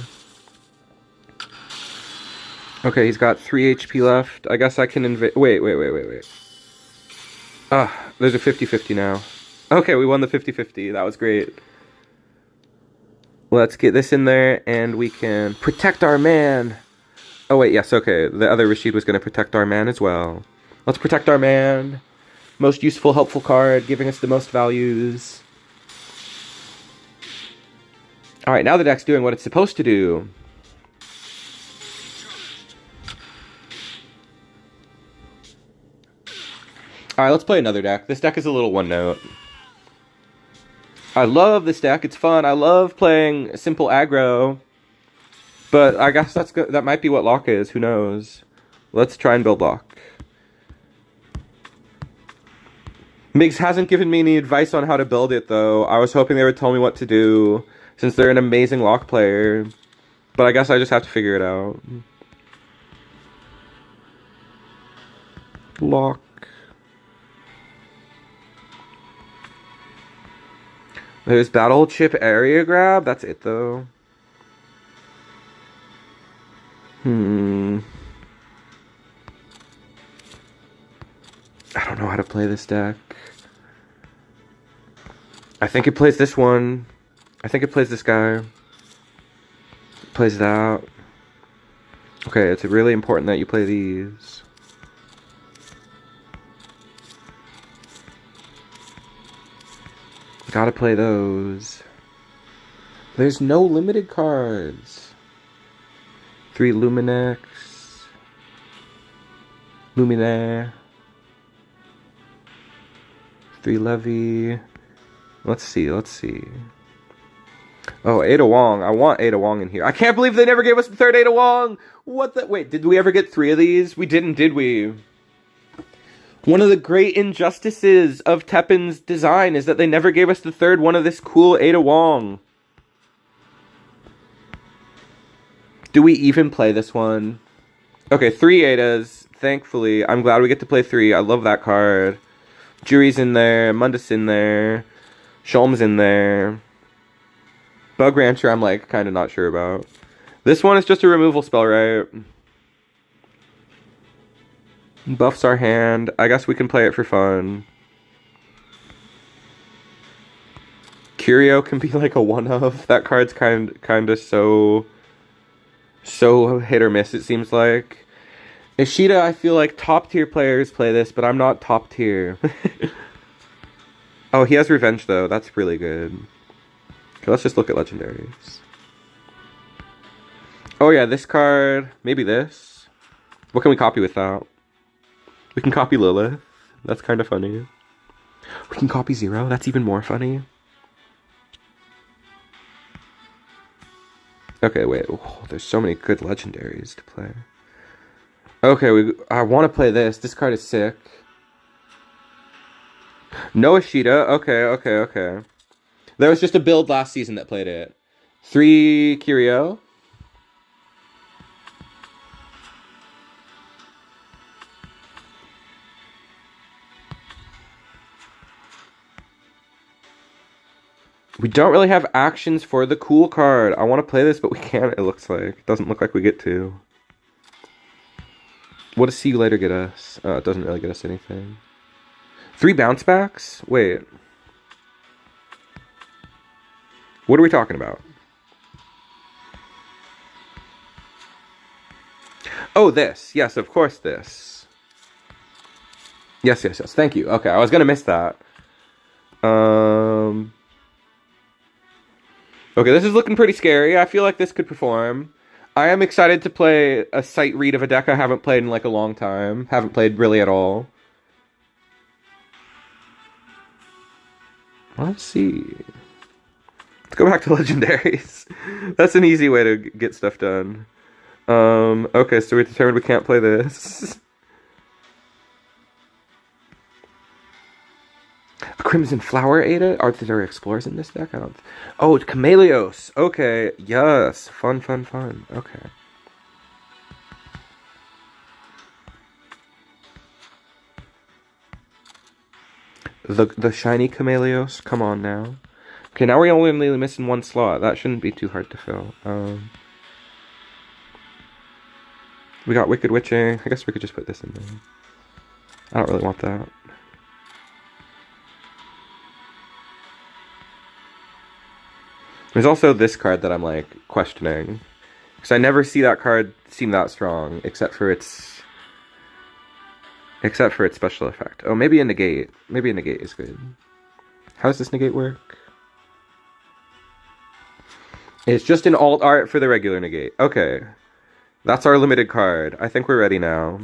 Okay, he's got 3 HP left. I guess I can invade... Wait. Ah, there's a 50-50 now. Okay, we won the 50-50. That was great. Let's get this in there, and we can protect our man. Oh, wait, yes, okay. The other Rashid was going to protect our man as well. Let's protect our man. Most useful, helpful card, giving us the most values. Alright, now the deck's doing what it's supposed to do. Alright, let's play another deck. This deck is a little one note. I love this deck. It's fun. I love playing simple aggro. But I guess that's good. That might be what lock is. Who knows? Let's try and build lock. Migs hasn't given me any advice on how to build it, though. I was hoping they would tell me what to do, since they're an amazing lock player. But I guess I just have to figure it out. Lock. There's battle chip area grab. That's it, though. I don't know how to play this deck. I think it plays this one. I think it plays this guy. It plays that. Okay, it's really important that you play these. Gotta play those. There's no limited cards. 3 Luminex. Luminaire. 3 Levy. Let's see. Oh, Ada Wong. I want Ada Wong in here. I can't believe they never gave us the third Ada Wong! What the... Wait, did we ever get 3 of these? We didn't, did we? One of the great injustices of Teppen's design is that they never gave us the third one of this cool Ada Wong. Do we even play this one? Okay, 3 Adas. Thankfully. I'm glad we get to play 3. I love that card. Jury's in there. Mundus in there. Shulm's in there. Bug Rancher I'm like kind of not sure about. This one is just a removal spell, right? Buffs our hand. I guess we can play it for fun. Curio can be like a one-of. That card's kind of so hit or miss, it seems like. Ishida, I feel like top-tier players play this, but I'm not top-tier. Oh, he has Revenge, though. That's really good. Okay, let's just look at legendaries. Oh, yeah, this card. Maybe this. What can we copy with that? We can copy Lilith. That's kind of funny. We can copy Zero. That's even more funny. Okay, wait. Oh, there's so many good legendaries to play. Okay, I want to play this. This card is sick. No Ishida. Okay. There was just a build last season that played it. 3 Curio. We don't really have actions for the cool card. I want to play this, but we can't, it looks like. It doesn't look like we get to. What does See You Later get us? Oh, it doesn't really get us anything. 3 bounce backs? Wait. What are we talking about? Oh, this. Yes, of course this. Yes. Thank you. Okay, I was gonna miss that. Okay, this is looking pretty scary. I feel like this could perform. I am excited to play a sight read of a deck I haven't played in like a long time. Haven't played really at all. Let's see. Let's go back to legendaries. That's an easy way to get stuff done. Okay, so we determined we can't play this. A Crimson Flower Ada? Are there explorers in this deck? I don't... Oh, it's Chameleos. Okay, yes. Fun. Okay. The shiny Chameleos? Come on now. Okay, now we're only missing 1 slot. That shouldn't be too hard to fill. We got Wicked Witching. I guess we could just put this in there. I don't really want that. There's also this card that I'm like questioning, because I never see that card seem that strong, except for its special effect. Oh, maybe a negate. Maybe a negate is good. How does this negate work? It's just an alt art for the regular negate. Okay, that's our limited card. I think we're ready now.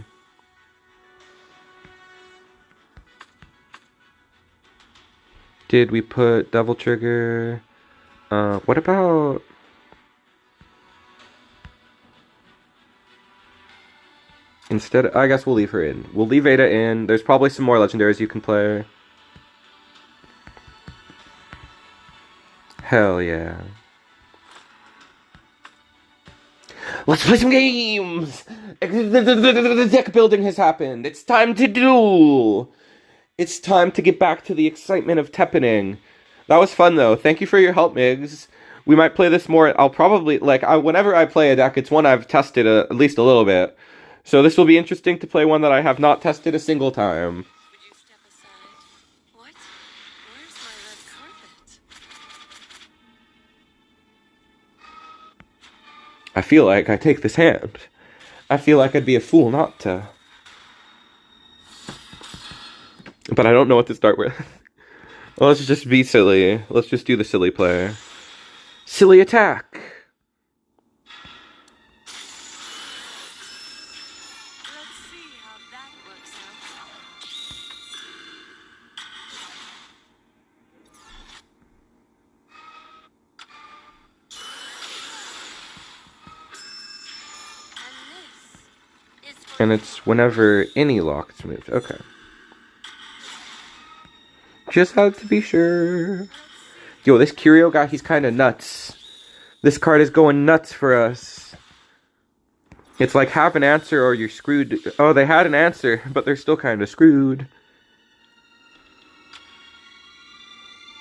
Did we put Devil Trigger? What about... Instead, I guess we'll leave her in. We'll leave Ada in. There's probably some more legendaries you can play. Hell yeah. Let's play some games! The deck building has happened. It's time to duel! It's time to get back to the excitement of teppening. That was fun, though. Thank you for your help, Migs. We might play this more. I'll probably, whenever I play a deck, it's one I've tested at least a little bit. So this will be interesting to play one that I have not tested a single time. Would you step aside? What? Where's my red carpet? I feel like I take this hand. I feel like I'd be a fool not to. But I don't know what to start with. Well, let's just be silly. Let's just do the silly play. Silly attack! Let's see how that works out. And this is for And it's whenever any lock is moved. Okay. Just had to be sure. Yo, this Curio guy, he's kind of nuts. This card is going nuts for us. It's like, have an answer or you're screwed. Oh, they had an answer, but they're still kind of screwed.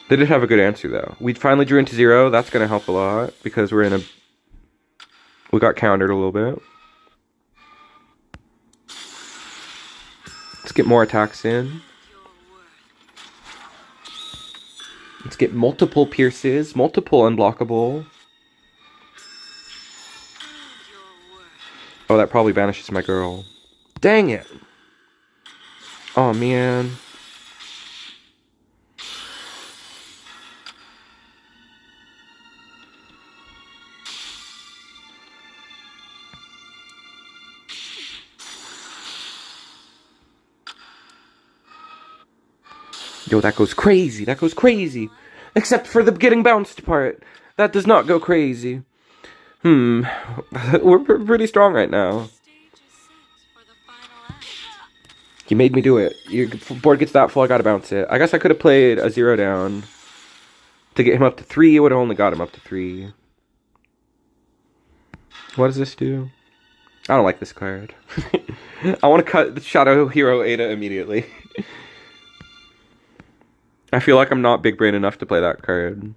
They did have a good answer, though. We finally drew into 0. That's going to help a lot, because we're in a... We got countered a little bit. Let's get more attacks in. Let's get multiple pierces, multiple unblockable. Oh, that probably banishes my girl. Dang it! Oh, man. Yo, that goes crazy. That goes crazy. Except for the getting bounced part. That does not go crazy. We're pretty strong right now. You made me do it. Your board gets that full, I gotta bounce it. I guess I could have played a 0 down. To get him up to 3, it would have only got him up to 3. What does this do? I don't like this card. I want to cut the Shadow Hero Ada immediately. I feel like I'm not big brain enough to play that card.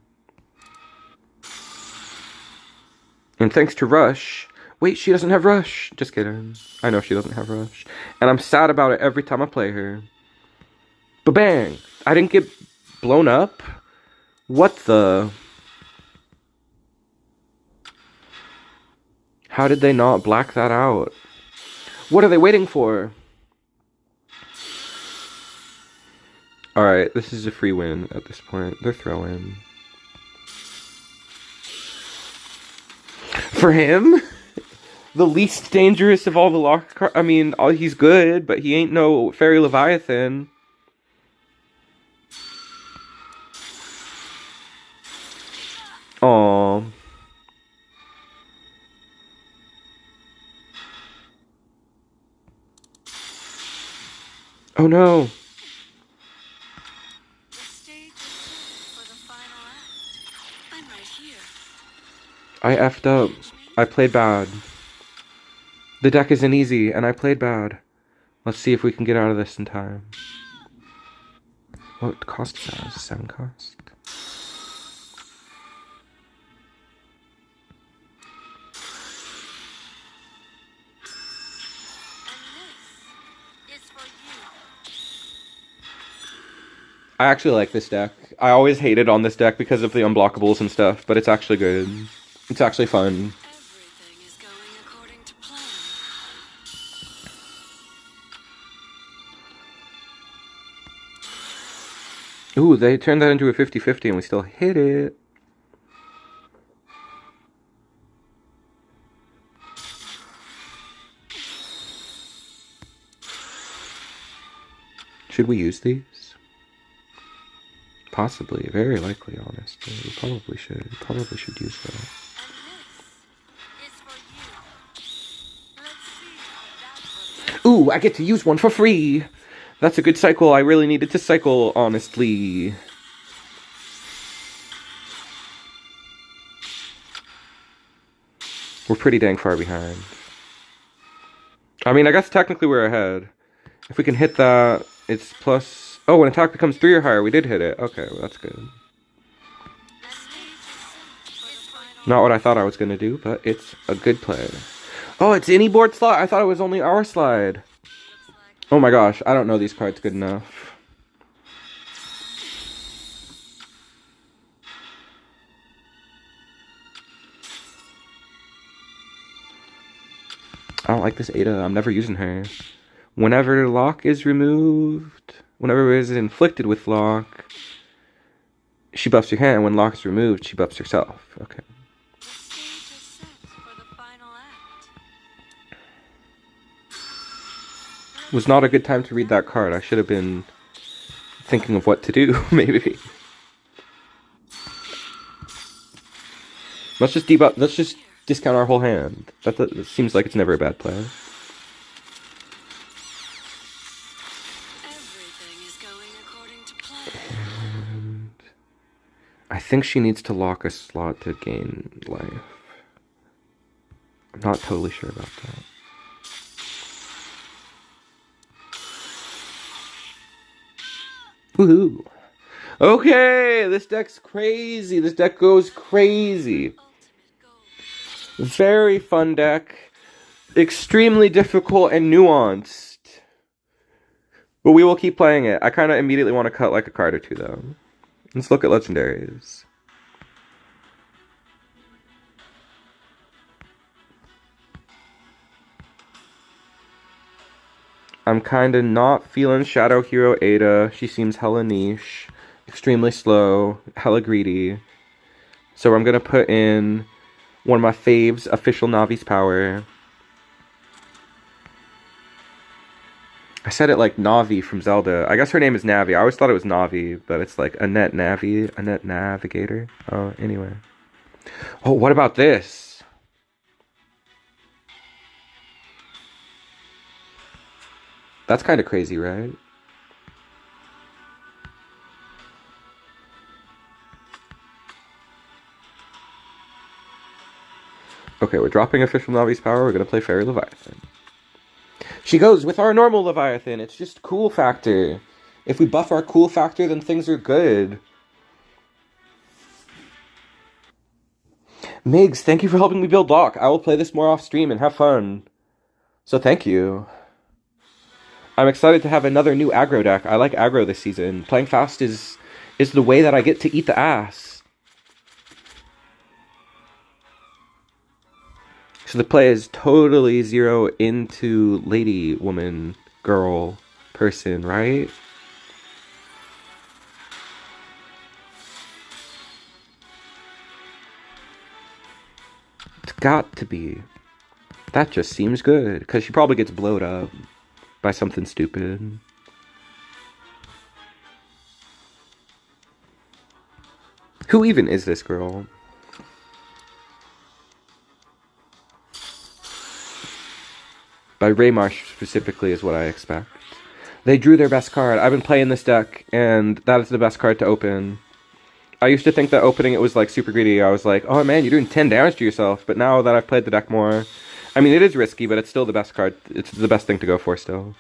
And thanks to Rush... Wait, she doesn't have Rush! Just kidding. I know she doesn't have Rush. And I'm sad about it every time I play her. Ba-bang! I didn't get blown up? What the... How did they not black that out? What are they waiting for? Alright, this is a free win at this point. They're throwing. For him? The least dangerous of all the lock cards. I mean, he's good, but he ain't no Fairy Leviathan. Aww. Oh no. I effed up. I played bad. The deck isn't easy, and I played bad. Let's see if we can get out of this in time. What cost is that? 7 cost? I actually like this deck. I always hated on this deck because of the unblockables and stuff, but it's actually good. It's actually fun. Everything is going according to plan. Ooh, they turned that into a 50-50 and we still hit it. Should we use these? Possibly, very likely, honestly. We probably should use that. And this is for you. Let's see how that works. Ooh, I get to use one for free! That's a good cycle. I really needed to cycle, honestly. We're pretty dang far behind. I mean, I guess technically we're ahead. If we can hit that, it's plus... Oh, when attack becomes 3 or higher, we did hit it. Okay, well, that's good. Not what I thought I was gonna do, but it's a good play. Oh, it's any board slot? I thought it was only our slide. Oh my gosh, I don't know these cards good enough. I don't like this Ada. I'm never using her. Whenever lock is removed, whenever it is inflicted with lock, she buffs your hand. When lock is removed, she buffs herself. Okay. The stage is set for the final act. Was not a good time to read that card. I should have been thinking of what to do, maybe. Let's just debuff. Let's just discount our whole hand. That seems like it's never a bad play. Everything is going according to plan. And I think she needs to lock a slot to gain life. I'm not totally sure about that. Woohoo! Okay, this deck's crazy. This deck goes crazy. Ultimate goal. Very fun deck. Extremely difficult and nuanced. But we will keep playing it. I kind of immediately want to cut like a card or two, though. Let's look at legendaries. I'm kind of not feeling Shadow Hero Ada. She seems hella niche. Extremely slow. Hella greedy. So I'm going to put in one of my faves, Official Navi's Power. I said it like Navi from Zelda. I guess her name is Navi. I always thought it was Navi, but it's like Annette Navi. Annette Navigator. Oh, anyway. Oh, what about this? That's kind of crazy, right? Okay, we're dropping Official Navi's Power. We're going to play Fairy Leviathan. She goes with our normal Leviathan. It's just cool factor. If we buff our cool factor, then things are good. Migs, thank you for helping me build Lock. I will play this more off stream and have fun. So thank you. I'm excited to have another new aggro deck. I like aggro this season. Playing fast is the way that I get to eat the ass. So the play is totally zero into lady, woman, girl, person, right? It's got to be. That just seems good, because she probably gets blowed up by something stupid. Who even is this girl? By Raymarsh specifically is what I expect. They drew their best card. I've been playing this deck, and that is the best card to open. I used to think that opening it was like super greedy. I was like, oh man, you're doing 10 damage to yourself. But now that I've played the deck more, I mean, it is risky, but it's still the best card. It's the best thing to go for still.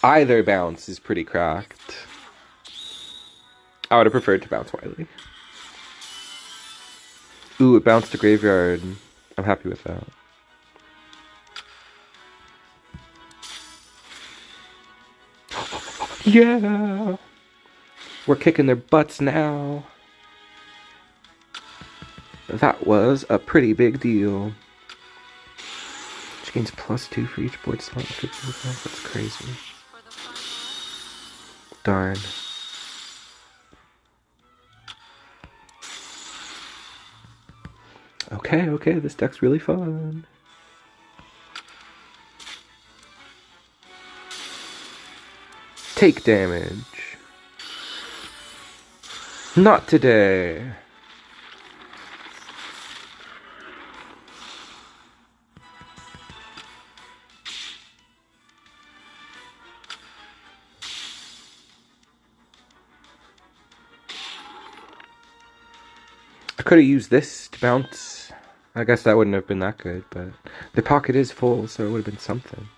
Either bounce is pretty cracked. I would have preferred to bounce Wily. Ooh, it bounced to Graveyard. I'm happy with that. Yeah! We're kicking their butts now. That was a pretty big deal. She gains +2 for each board slot. That's crazy. Darn. Okay, this deck's really fun. Take damage. Not today. I could have used this to bounce. I guess that wouldn't have been that good, but the pocket is full, so it would have been something.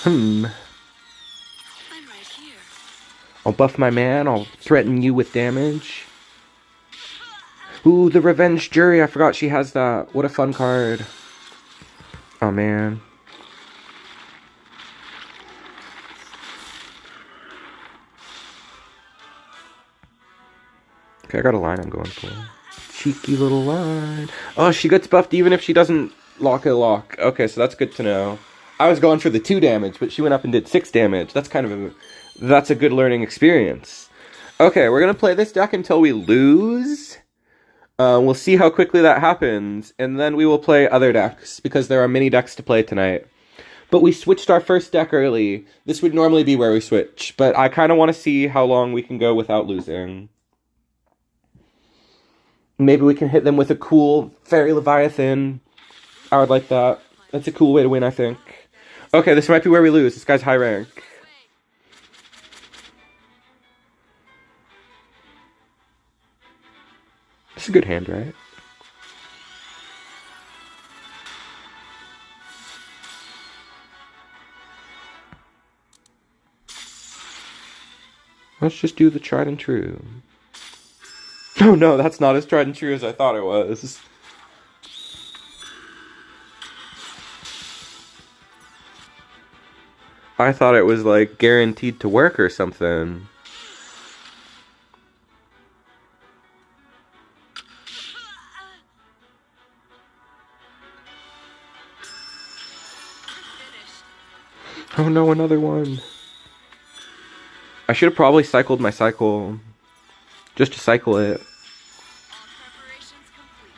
I'm right here. I'll buff my man, I'll threaten you with damage. Ooh, the Revenge Jury, I forgot she has that. What a fun card. Oh man. Okay, I got a line I'm going for. Cheeky little line. Oh, she gets buffed even if she doesn't lock a lock. Okay, so that's good to know. I was going for the 2 damage, but she went up and did 6 damage. That's kind of that's a good learning experience. Okay, we're gonna play this deck until we lose. We'll see how quickly that happens, and then we will play other decks, because there are many decks to play tonight. But we switched our first deck early. This would normally be where we switch, but I kind of want to see how long we can go without losing. Maybe we can hit them with a cool Fairy Leviathan. I would like that. That's a cool way to win, I think. Okay, this might be where we lose. This guy's high rank. It's a good hand, right? Let's just do the tried and true. Oh no, that's not as tried and true as I thought it was. I thought it was like guaranteed to work or something. Oh no, another one. I should have probably cycled my cycle. Just to cycle it. All preparations complete.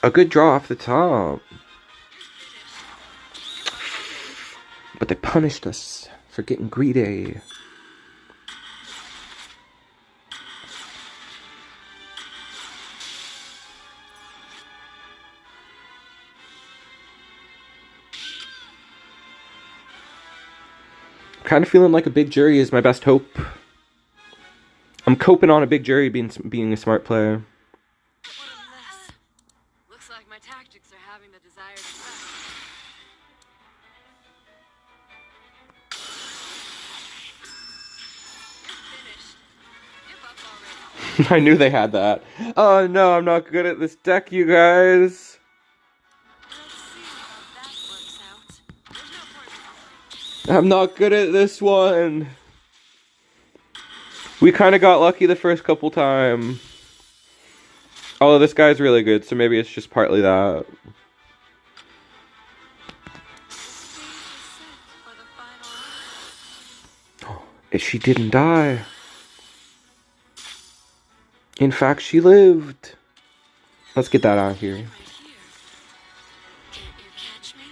A good draw off the top. But they punished us for getting greedy. Kind of feeling like a big jury is my best hope. I'm coping on a big jury being a smart player. What a mess. Looks like my tactics are having the desired effect. You're finished. Give up already. I knew they had that. Oh no, I'm not good at this deck, you guys. Let's see how that works out. There's no point in resisting. I'm not good at this one. We kind of got lucky the first couple times. Although this guy's really good, so maybe it's just partly that. The stage is set for the final round. She didn't die. In fact, she lived. Let's get that out of here. Right here. Can't you catch me?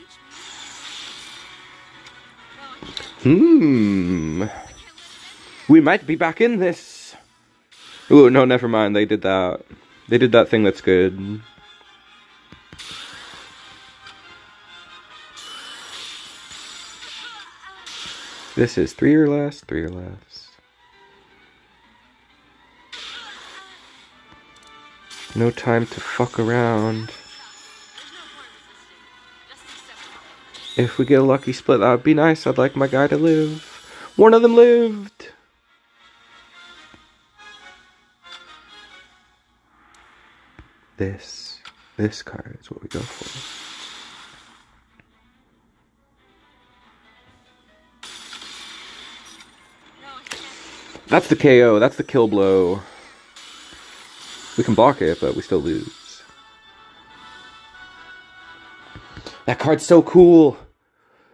We might be back in this. Ooh, no, never mind. They did that. They did that thing that's good. This is 3 or less, 3 or less. No time to fuck around. There's no point resisting. Just accept it. If we get a lucky split, that would be nice. I'd like my guy to live. One of them lived. This card is what we go for. No, I can't. That's the KO. That's the kill blow. We can block it, but we still lose. That card's so cool.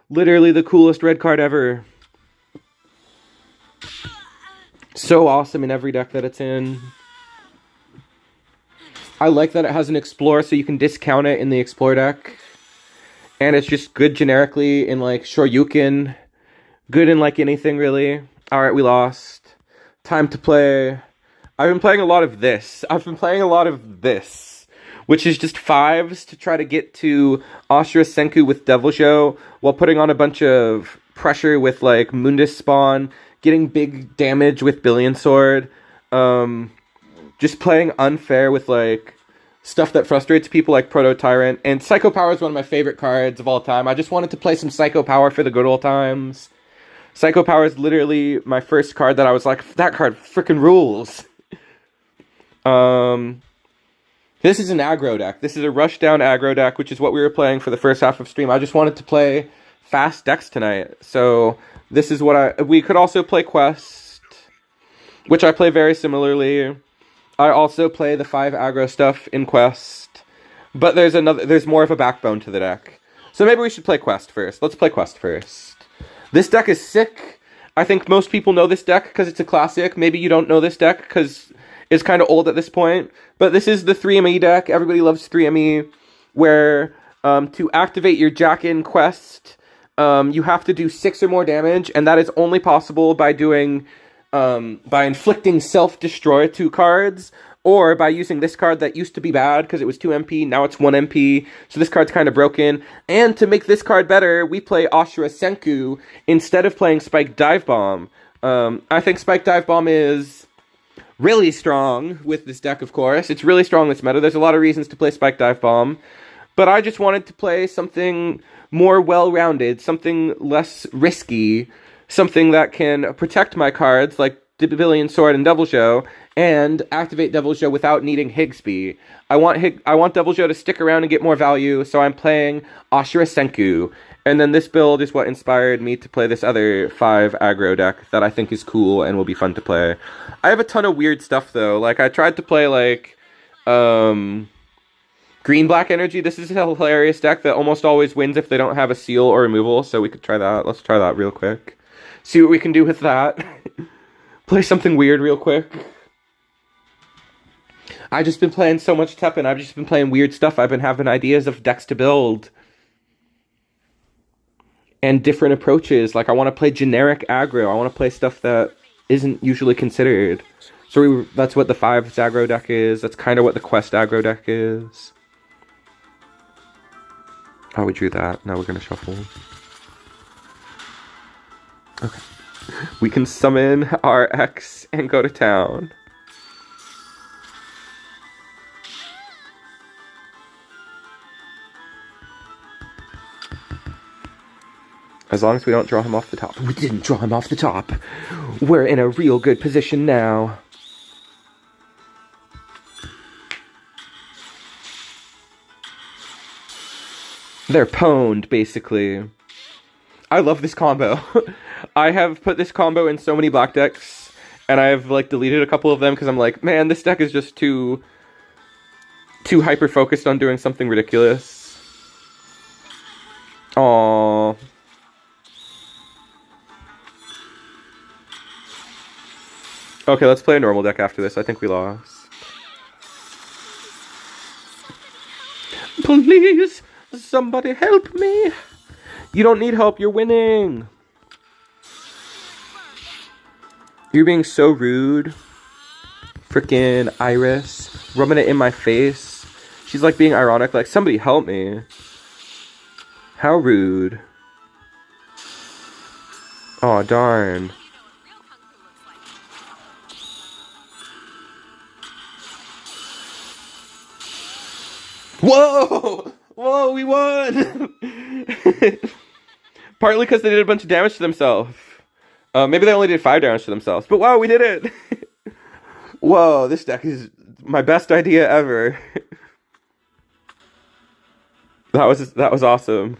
Literally the coolest red card ever. So awesome in every deck that it's in. I like that it has an Explore, so you can discount it in the Explore deck. And it's just good generically in like Shoryuken. Good in like anything really. Alright, we lost. Time to play. I've been playing a lot of this. Which is just 5s to try to get to Ashura Senku with Devil Show while putting on a bunch of pressure with like Mundus Spawn, getting big damage with Billion Sword, just playing unfair with like stuff that frustrates people like Proto Tyrant. And Psycho Power is one of my favorite cards of all time. I just wanted to play some Psycho Power for the good old times. Psycho Power is literally my first card that I was like, that card freaking rules. This is an aggro deck. This is a rush down aggro deck, which is what we were playing for the first half of stream. I just wanted to play fast decks tonight. So this is what we could also play Quest, which I play very similarly. I also play the 5 aggro stuff in Quest, but there's more of a backbone to the deck. So maybe we should play Quest first. Let's play Quest first. This deck is sick. I think most people know this deck because it's a classic. Maybe you don't know this deck because it's kind of old at this point. But this is the 3ME deck. Everybody loves 3ME, where to activate your Jack-in Quest, you have to do 6 or more damage, and that is only possible by doing by inflicting self-destroy 2 cards, or by using this card that used to be bad because it was 2 MP, now it's 1 MP, so this card's kind of broken. And to make this card better, we play Ashura Senku instead of playing Spike Dive Bomb. I think Spike Dive Bomb is really strong with this deck, of course. It's really strong this meta. There's a lot of reasons to play Spike Dive Bomb, but I just wanted to play something more well-rounded, something less risky, something that can protect my cards, like Billion Sword and Devil Show, and activate Devil Show without needing Higsby. I want Devil Show to stick around and get more value, so I'm playing Ashura Senku. And then this build is what inspired me to play this other 5 aggro deck that I think is cool and will be fun to play. I have a ton of weird stuff, though. Like, I tried to play, like, Green-Black Energy. This is a hilarious deck that almost always wins if they don't have a seal or removal, so we could try that. Let's try that real quick. See what we can do with that. Play something weird real quick. I've just been playing so much Teppen. I've just been playing weird stuff. I've been having ideas of decks to build. And different approaches. Like, I want to play generic aggro. I want to play stuff that isn't usually considered. So that's what the 5 aggro deck is. That's kind of what the Quest aggro deck is. Oh, we drew that. Now we're going to shuffle. Okay. We can summon our X and go to town. As long as we don't draw him off the top. We didn't draw him off the top. We're in a real good position now. They're pwned, basically. I love this combo. I have put this combo in so many black decks, and I've like deleted a couple of them because I'm like, man, this deck is just too hyper-focused on doing something ridiculous. Aww. Okay, let's play a normal deck after this. I think we lost. Please, somebody help me. You don't need help, you're winning. You're being so rude. Frickin' Iris. Rubbing it in my face. She's like being ironic, like, somebody help me. How rude. Aw, darn. Whoa! Whoa, we won! Partly because they did a bunch of damage to themselves. Maybe they only did 5 damage to themselves. But wow, we did it! Whoa, this deck is my best idea ever. That was awesome.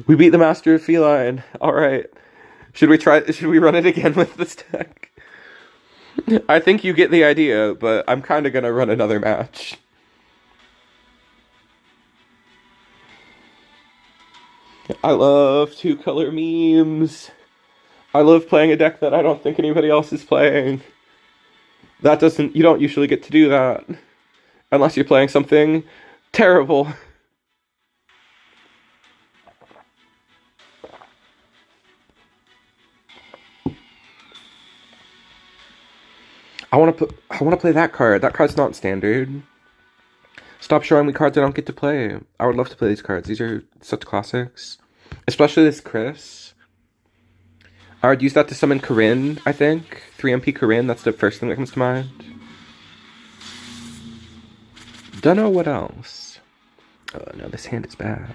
We beat the Master of Feline. Alright. Should we run it again with this deck? I think you get the idea, but I'm kinda gonna run another match. I love 2-color memes. I love playing a deck that I don't think anybody else is playing. You don't usually get to do that. Unless you're playing something terrible. I want to play that card. That card's not standard. Stop showing me cards I don't get to play. I would love to play these cards. These are such classics. Especially this Chris. I would use that to summon Corinne, I think. 3MP Corinne, that's the first thing that comes to mind. Don't know what else. Oh no, this hand is bad.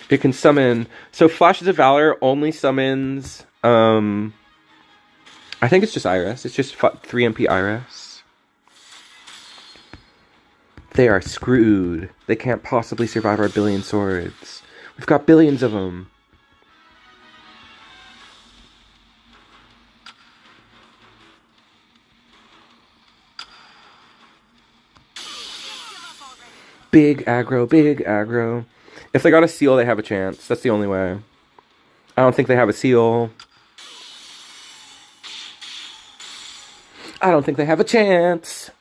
It can summon... So Flashes of Valor only summons... I think it's just Iris. It's just 3MP Iris. They are screwed. They can't possibly survive our billion swords. We've got billions of them. Big aggro, big aggro. If they got a seal, they have a chance. That's the only way. I don't think they have a seal. I don't think they have a chance.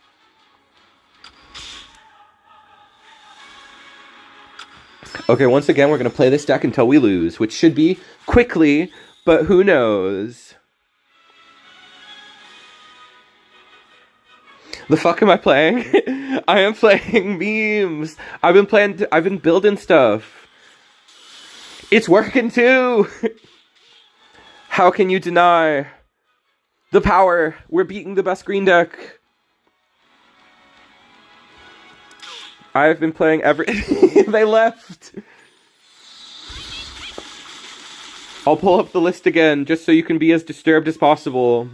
Okay, once again, we're going to play this deck until we lose, which should be quickly, but who knows? The fuck am I playing? I am playing memes. I've been building stuff. It's working too. How can you deny the power? We're beating the best green deck. I've been playing they left. I'll pull up the list again just so you can be as disturbed as possible.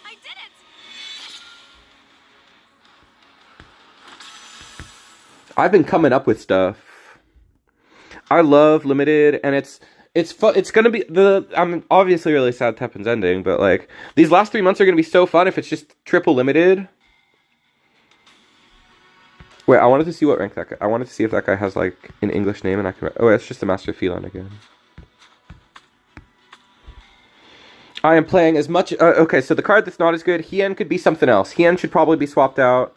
I did it. I've been coming up with stuff. I love limited, and it's gonna be I'm obviously really sad Teppen's ending, but like these last 3 months are gonna be so fun if it's just triple limited. Wait, I wanted to see what rank that guy... I wanted to see if that guy has, like, an English name, and I can... Oh, it's just the Master of Feline again. I am playing as much... okay, so the card that's not as good, Hien could be something else. Hien should probably be swapped out.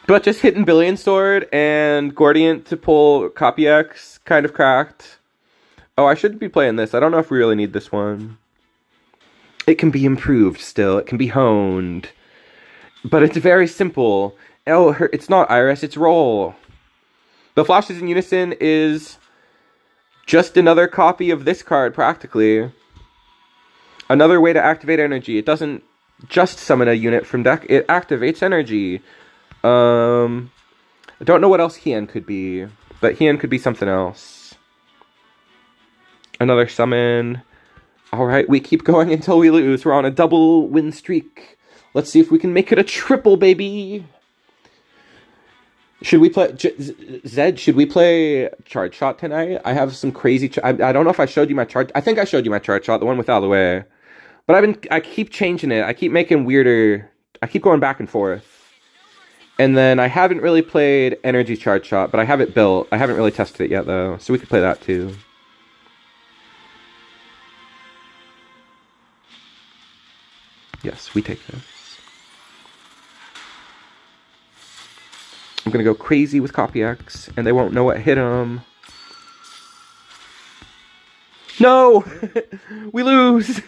But just hitting Billion Sword and Gordient to pull Copy X kind of cracked. Oh, I should be playing this. I don't know if we really need this one. It can be improved still. It can be honed. But it's very simple. Oh, it's not Iris, it's Roll. The Flashes in Unison is just another copy of this card, practically. Another way to activate energy. It doesn't just summon a unit from deck, it activates energy. I don't know what else Hien could be, but Hien could be something else. Another summon. Alright, we keep going until we lose. We're on a double win streak. Let's see if we can make it a triple, baby. Should we play... Zed, should we play Charge Shot tonight? I have some crazy... I don't know if I showed you my charge... I think I showed you my Charge Shot, the one with out of the way. But I keep changing it. I keep making weirder... I keep going back and forth. And then I haven't really played Energy Charge Shot, but I have it built. I haven't really tested it yet, though. So we could play that, too. Yes, we take this. I'm gonna go crazy with Copy X, and they won't know what hit them. No! We lose!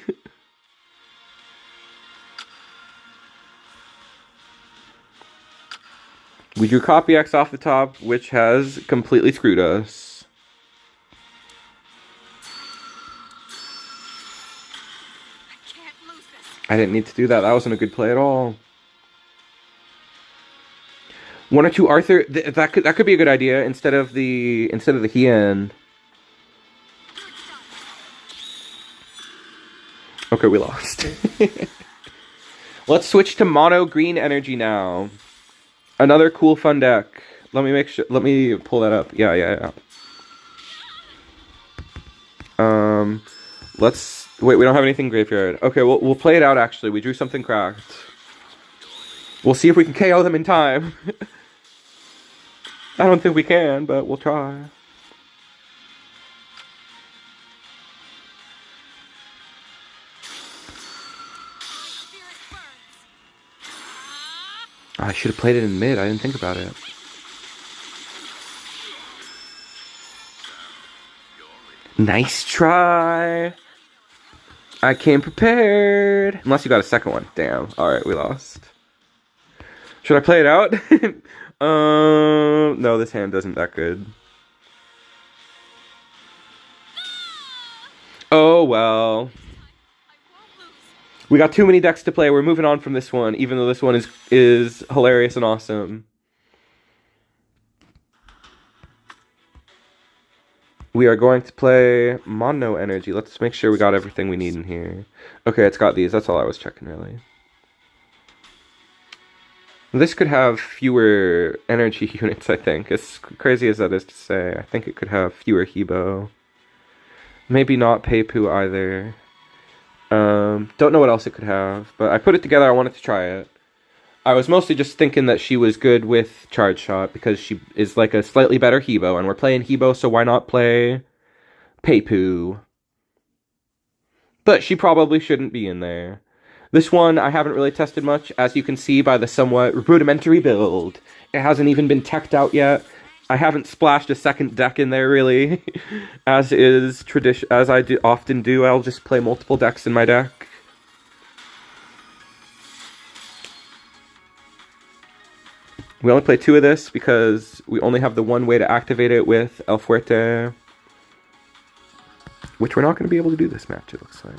We drew Copy X off the top, which has completely screwed us. I can't lose this. I didn't need to do that. That wasn't a good play at all. 1 or 2 Arthur. That could be a good idea instead of the Hien. Okay, we lost. Let's switch to mono green energy now. Another cool fun deck. Let me make sure. Let me pull that up. Yeah. Let's wait. We don't have anything graveyard. Okay, we'll play it out. Actually, we drew something cracked. We'll see if we can KO them in time. I don't think we can, but we'll try. I should have played it in mid. I didn't think about it. Nice try. I came prepared. Unless you got a second one. Damn. Alright, we lost. Should I play it out? No, this hand isn't that good. Oh, well. We got too many decks to play. We're moving on from this one, even though this one is hilarious and awesome. We are going to play Mono Energy. Let's make sure we got everything we need in here. Okay, it's got these. That's all I was checking, really. This could have fewer energy units, I think. As crazy as that is to say, I think it could have fewer Hebo. Maybe not Peipu either. Don't know what else it could have, but I put it together. I wanted to try it. I was mostly just thinking that she was good with Charge Shot because she is like a slightly better Hebo, and we're playing Hebo, so why not play Peipu? But she probably shouldn't be in there. This one I haven't really tested much, as you can see by the somewhat rudimentary build. It hasn't even been teched out yet. I haven't splashed a second deck in there, really. As is tradition, as I often do, I'll just play multiple decks in my deck. We only play 2 of this because we only have the one way to activate it with El Fuerte. Which we're not going to be able to do this match, it looks like.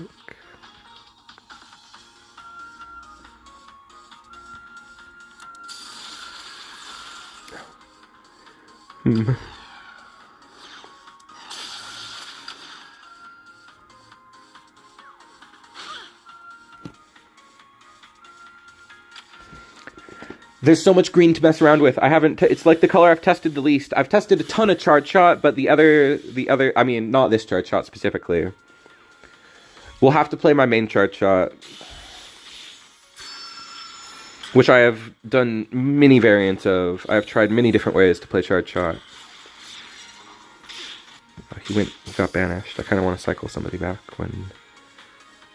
There's so much green to mess around with. I haven't. It's like the color I've tested the least. I've tested a ton of Charge Shot, but the other. I mean, not this Charge Shot specifically. We'll have to play my main Charge Shot, which I have done many variants of. I have tried many different ways to play Charge Shot. He got banished. I kind of want to cycle somebody back when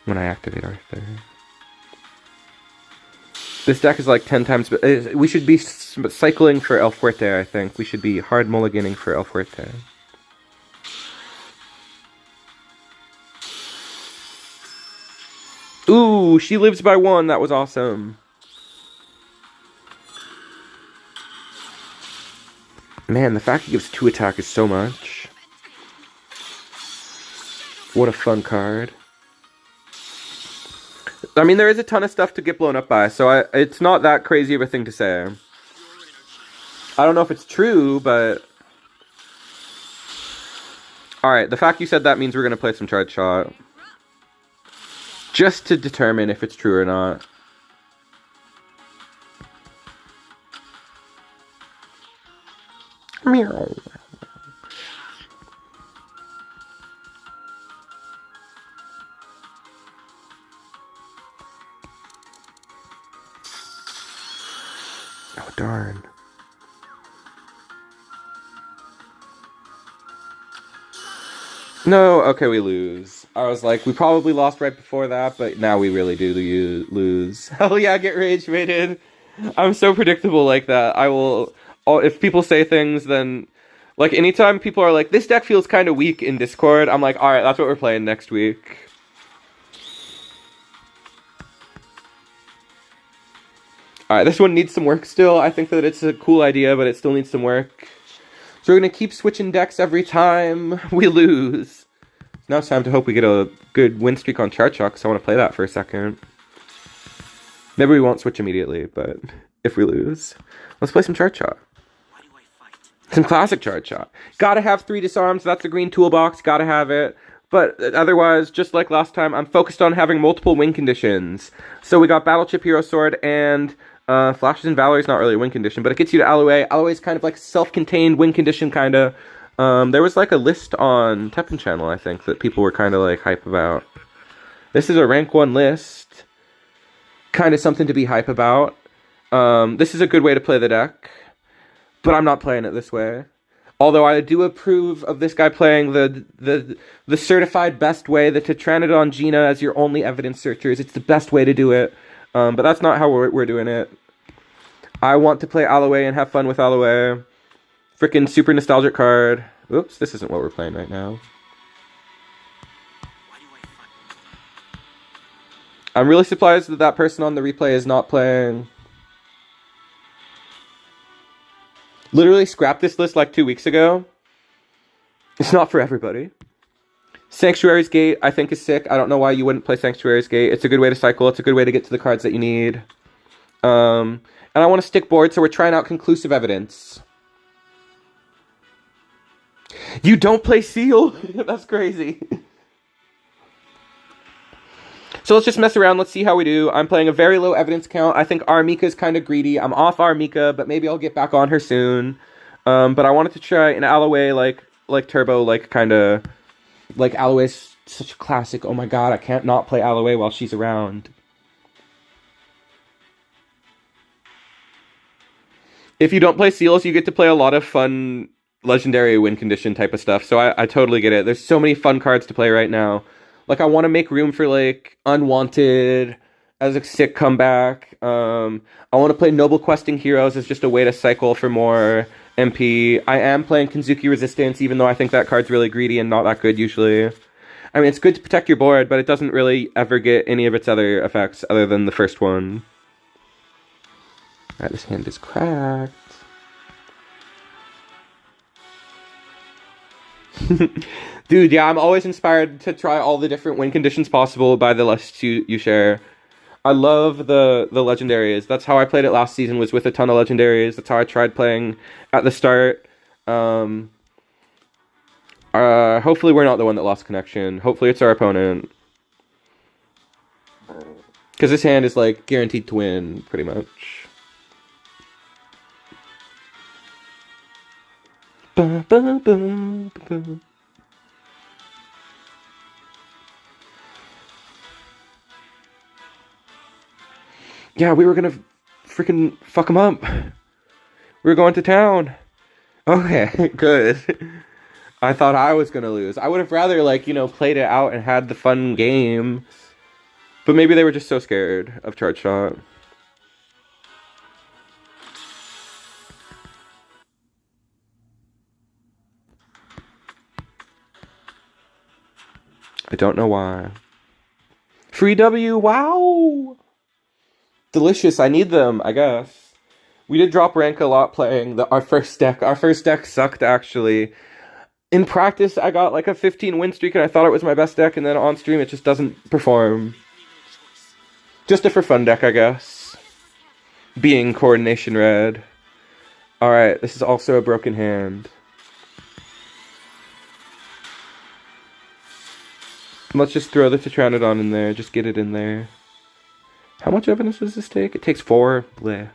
I activate Arthur. This deck is like 10 times... We should be cycling for El Fuerte, I think. We should be hard mulliganing for El Fuerte. Ooh, she lives by 1. That was awesome. Man, the fact he gives 2 attack is so much. What a fun card. I mean, there is a ton of stuff to get blown up by, so it's not that crazy of a thing to say. I don't know if it's true, but... Alright, the fact you said that means we're going to play some Charge Shot. Just to determine if it's true or not. Meow. Oh, darn. No, okay, we lose. I was like, we probably lost right before that, but now we really do lose. Hell yeah, get rage baited. I'm so predictable like that. I will... If people say things, then... Like, anytime people are like, this deck feels kind of weak in Discord, I'm like, alright, that's what we're playing next week. Alright, this one needs some work still. I think that it's a cool idea, but it still needs some work. So we're going to keep switching decks every time we lose. Now it's time to hope we get a good win streak on Charge Shot, because I want to play that for a second. Maybe we won't switch immediately, but if we lose, let's play some Charge Shot. Some classic Charge Shot. Gotta have 3 disarms, that's the green toolbox, gotta have it. But otherwise, just like last time, I'm focused on having multiple win conditions. So we got Battle Chip, Hero Sword, and Flashes and Valory's not really a win condition, but it gets you to Aloe. Aloe's kind of like self-contained win condition, kind of. There was like a list on TEPPEN channel, I think, that people were kind of like hype about. This is a rank 1 list. Kind of something to be hype about. This is a good way to play the deck. But I'm not playing it this way. Although I do approve of this guy playing the certified best way, the Tetranodon Gina as your only evidence searchers. It's the best way to do it. But that's not how we're doing it. I want to play Aloe and have fun with Aloe. Freaking super nostalgic card. Oops, this isn't what we're playing right now. I'm really surprised that that person on the replay is not playing. Literally scrapped this list like 2 weeks ago. It's not for everybody. Sanctuary's Gate, I think, is sick. I don't know why you wouldn't play Sanctuary's Gate. It's a good way to cycle. It's a good way to get to the cards that you need. And I want to stick board, so we're trying out conclusive evidence. You don't play Seal? That's crazy. So let's just mess around. Let's see how we do. I'm playing a very low evidence count. I think Armika's kind of greedy. I'm off Armika, but maybe I'll get back on her soon. But I wanted to try an Alloway like Turbo, like kind of... Like, Alloway's such a classic. Oh my god, I can't not play Alloway while she's around. If you don't play Seals, you get to play a lot of fun legendary win condition type of stuff. So I totally get it. There's so many fun cards to play right now. Like, I want to make room for, like, Unwanted as a sick comeback. I want to play Noble Questing Heroes as just a way to cycle for more MP. I am playing Kenzuki Resistance, even though I think that card's really greedy and not that good usually. I mean, it's good to protect your board, but it doesn't really ever get any of its other effects other than the first one. Alright, this hand is cracked. Dude, yeah, I'm always inspired to try all the different win conditions possible by the lists you share. I love the legendaries. That's how I played it last season, was with a ton of legendaries. That's how I tried playing at the start. Hopefully we're not the one that lost connection. Hopefully it's our opponent. Because this hand is, like, guaranteed to win, pretty much. Ba, ba, ba, ba, ba. Yeah, we were gonna freaking fuck him up. We were going to town. Okay, good. I thought I was gonna lose. I would have rather, like, you know, played it out and had the fun game. But maybe they were just so scared of Charge Shot. I don't know why. Free W, wow! Delicious, I need them, I guess. We did drop rank a lot playing our first deck. Our first deck sucked, actually. In practice, I got like a 15 win streak and I thought it was my best deck, and then on stream it just doesn't perform. Just a for fun deck, I guess. Being Coordination Red. Alright, this is also a broken hand. Let's just throw the Tetranodon in there, just get it in there. How much evidence does this take? It takes 4. Bleh.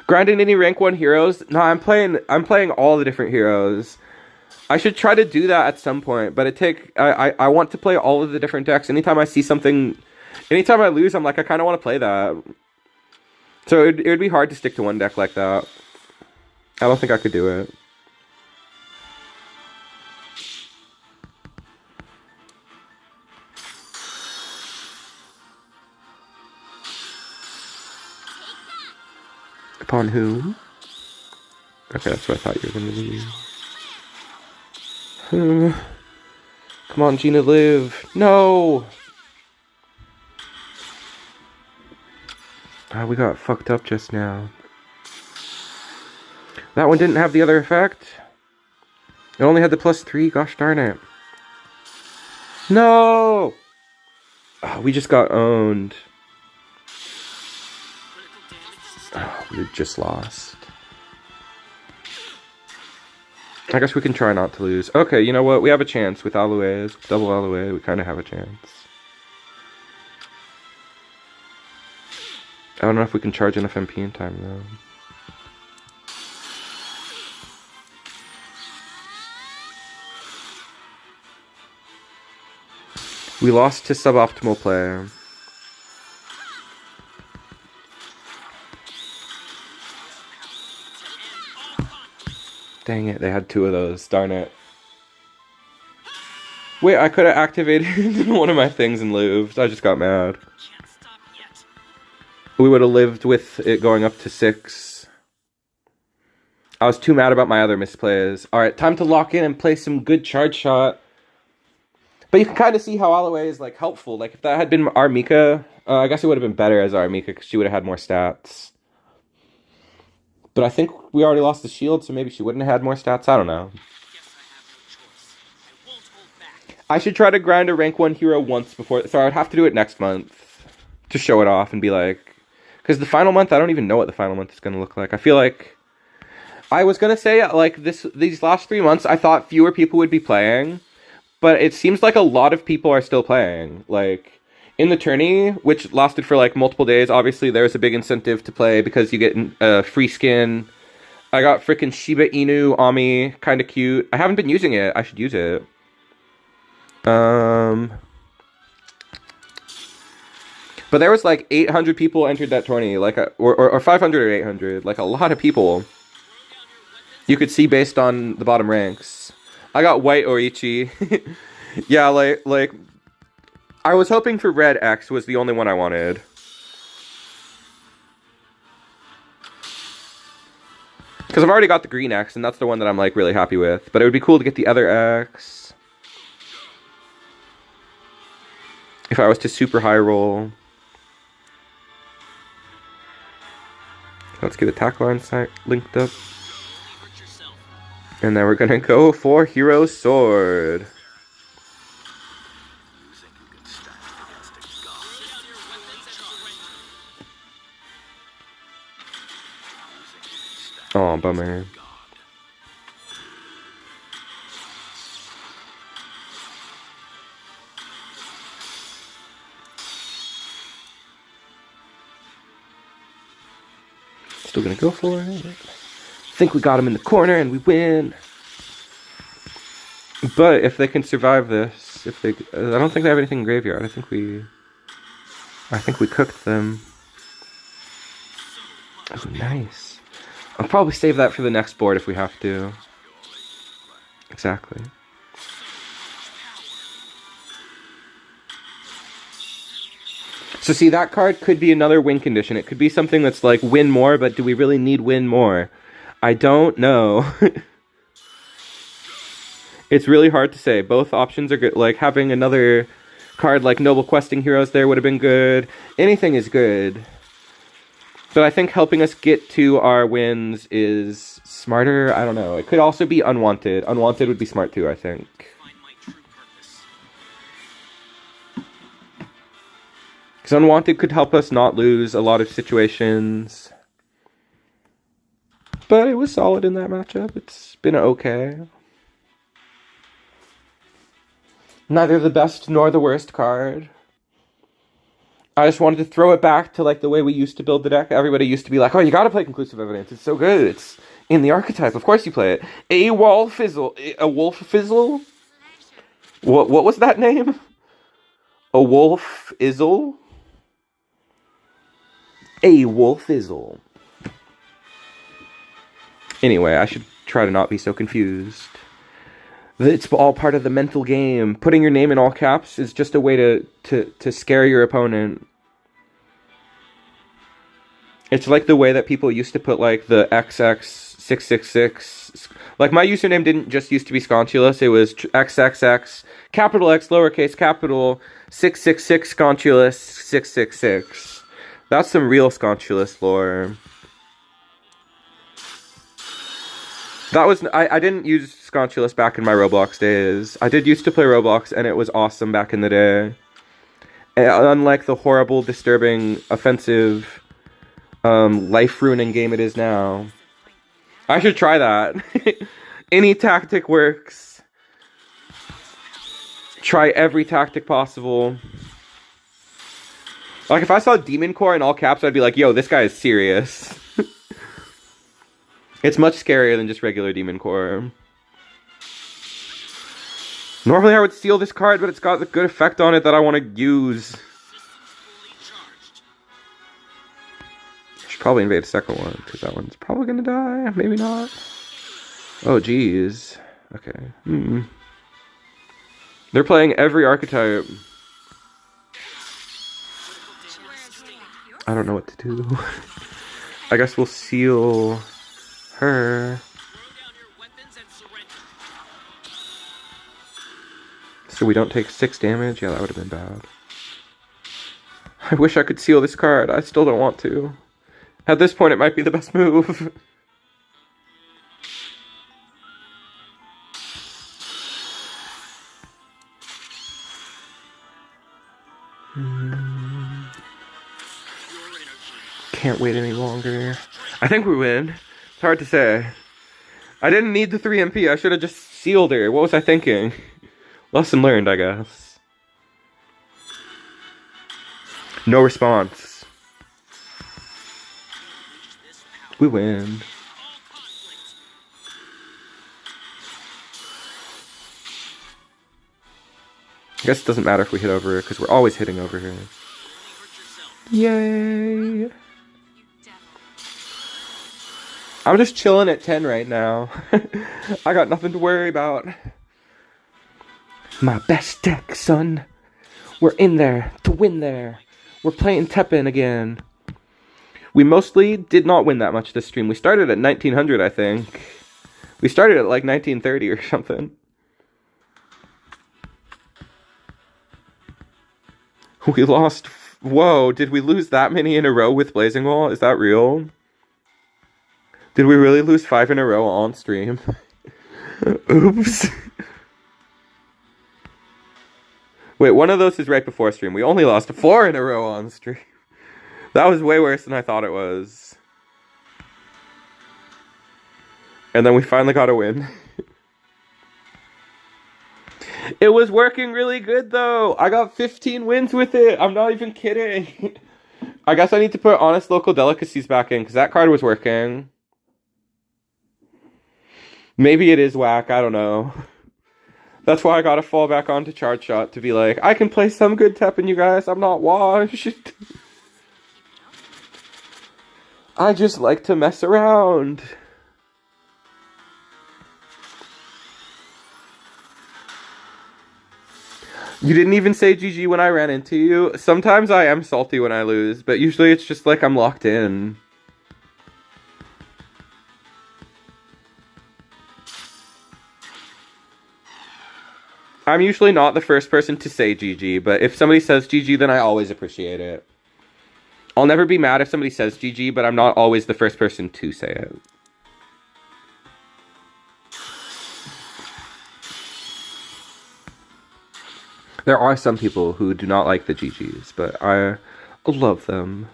Grinding any rank 1 heroes? No, I'm playing all the different heroes. I should try to do that at some point, but I want to play all of the different decks. Anytime I see something, anytime I lose, I'm like, I kind of want to play that. So it would be hard to stick to one deck like that. I don't think I could do it. Upon whom? Okay, that's what I thought you were going to do. Come on, Gina, live. No! We got fucked up just now. That one didn't have the other effect. It only had the +3, gosh darn it. No! Oh, we just got owned. Oh, we just lost. I guess we can try not to lose. Okay, you know what? We have a chance with Aloes. Double Aloe, we kind of have a chance. I don't know if we can charge enough MP in time, though. We lost to suboptimal play. Dang it, they had 2 of those. Darn it. Wait, I could have activated one of my things and lived. I just got mad. We would have lived with it going up to 6. I was too mad about my other misplays. Alright, time to lock in and play some good Charge Shot. But you can kind of see how Aloe is like helpful. Like if that had been our Mika, I guess it would have been better as our Mika because she would have had more stats. But I think we already lost the shield, so maybe she wouldn't have had more stats. I don't know. I should try to grind a rank 1 hero once before. So I would have to do it next month to show it off and be like, because the final month, I don't even know what the final month is going to look like. I feel like I was going to say like these last 3 months, I thought fewer people would be playing, but it seems like a lot of people are still playing. Like in the tourney, which lasted for like multiple days, obviously there's a big incentive to play because you get a free skin. I got freaking Shiba Inu Ami, kind of cute. I haven't been using it. I should use it. But there was like 800 people entered that tourney, like or 500 or 800, like a lot of people. You could see based on the bottom ranks. I got white Orichi. Yeah, like I was hoping for red X was the only one I wanted. Because I've already got the green X, and that's the one that I'm like really happy with. But it would be cool to get the other X. If I was to super high roll. Let's get attack line linked up. And then we're gonna go for Hero Sword. Oh, bummer. Still gonna go for it. Think we got him in the corner and we win. But if they can survive this, I don't think they have anything in graveyard. I think we cooked them. Oh, nice. I'll probably save that for the next board if we have to. Exactly. So see, that card could be another win condition. It could be something that's like win more, but do we really need win more? I don't know. It's really hard to say. Both options are good. Like having another card like Noble Questing Heroes there would have been good. Anything is good. But I think helping us get to our wins is smarter. I don't know. It could also be Unwanted. Unwanted would be smart too, I think. Because Unwanted could help us not lose a lot of situations. But it was solid in that matchup. It's been okay. Neither the best nor the worst card. I just wanted to throw it back to like the way we used to build the deck. Everybody used to be like, oh, you gotta play Conclusive Evidence. It's so good. It's in the archetype. Of course you play it. A Wolf Fizzle. What was that name? A Wolf Izzle? A Wolf Izzle. Anyway, I should try to not be so confused. It's all part of the mental game. Putting your name in all caps is just a way to scare your opponent. It's like the way that people used to put like the XX666. Like my username didn't just used to be Sconchulus. It was XXX, capital X, lowercase capital, 666 Sconchulus 666. That's some real Sconchulus lore. That was I didn't use Sconchulus back in my Roblox days. I did used to play Roblox and it was awesome back in the day. Unlike the horrible, disturbing, offensive, life-ruining game it is now. I should try that. Any tactic works. Try every tactic possible. Like if I saw Demon Core in all caps, I'd be like, yo, this guy is serious. It's much scarier than just regular Demon Core. Normally I would steal this card, but it's got the good effect on it that I want to use. I should probably invade a second one, because that one's probably going to die. Maybe not. Oh, geez. Okay. They're playing every archetype. I don't know what to do. I guess we'll seal her. So we don't take 6 damage? Yeah, that would have been bad. I wish I could seal this card. I still don't want to. At this point, it might be the best move. Can't wait any longer. I think we win. It's hard to say. I didn't need the 3 MP. I should have just sealed her. What was I thinking? Lesson learned, I guess. No response. We win. I guess it doesn't matter if we hit over her, because we're always hitting over her. Yay! I'm just chilling at 10 right now. I got nothing to worry about. My best deck, son. We're in there to win there. We're playing TEPPEN again. We mostly did not win that much this stream. We started at 1900, I think. We started at like 1930 or something. We lost... Whoa, did we lose that many in a row with Blazing Wall? Is that real? Did we really lose 5 in a row on stream? Oops. Wait, one of those is right before stream. We only lost 4 in a row on stream. That was way worse than I thought it was. And then we finally got a win. It was working really good, though. I got 15 wins with it. I'm not even kidding. I guess I need to put Honest Local Delicacies back in, because that card was working. Maybe it is whack. I don't know. That's why I gotta fall back onto Charge Shot to be like, I can play some good TEPPEN, you guys. I'm not washed. I just like to mess around. You didn't even say GG when I ran into you. Sometimes I am salty when I lose, but usually it's just like I'm locked in. I'm usually not the first person to say GG, but if somebody says GG, then I always appreciate it. I'll never be mad if somebody says GG, but I'm not always the first person to say it. There are some people who do not like the GGs, but I love them.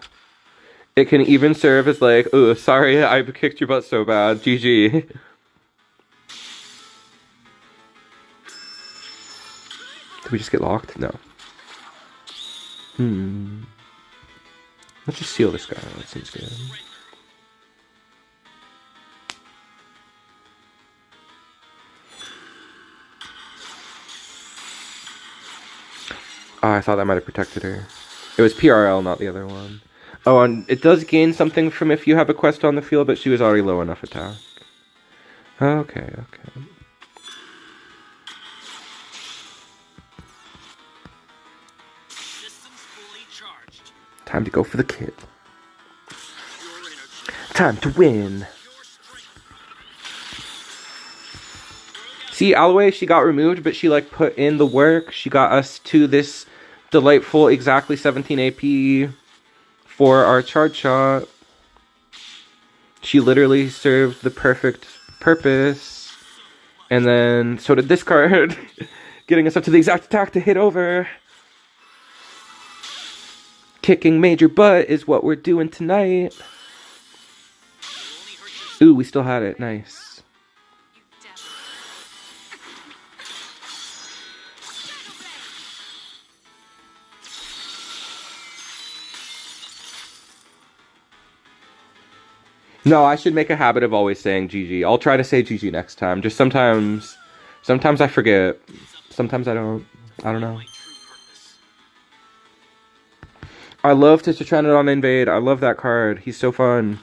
It can even serve as like, oh, sorry, I kicked your butt so bad, GG. Did we just get locked? No. Let's just seal this guy. That seems good. Oh, I thought that might have protected her. It was PRL, not the other one. Oh, and it does gain something from if you have a quest on the field, but she was already low enough attack. Okay, okay. Time to go for the kill. Time to win. See, Alloy, she got removed, but she like put in the work. She got us to this delightful exactly 17 AP for our charge shot. She literally served the perfect purpose. And then so did this card, getting us up to the exact attack to hit over. Kicking major butt is what we're doing tonight. Ooh, we still had it. Nice. No, I should make a habit of always saying GG. I'll try to say GG next time. Just sometimes I forget. Sometimes I don't. I don't know. I love Titantron Invade. I love that card. He's so fun.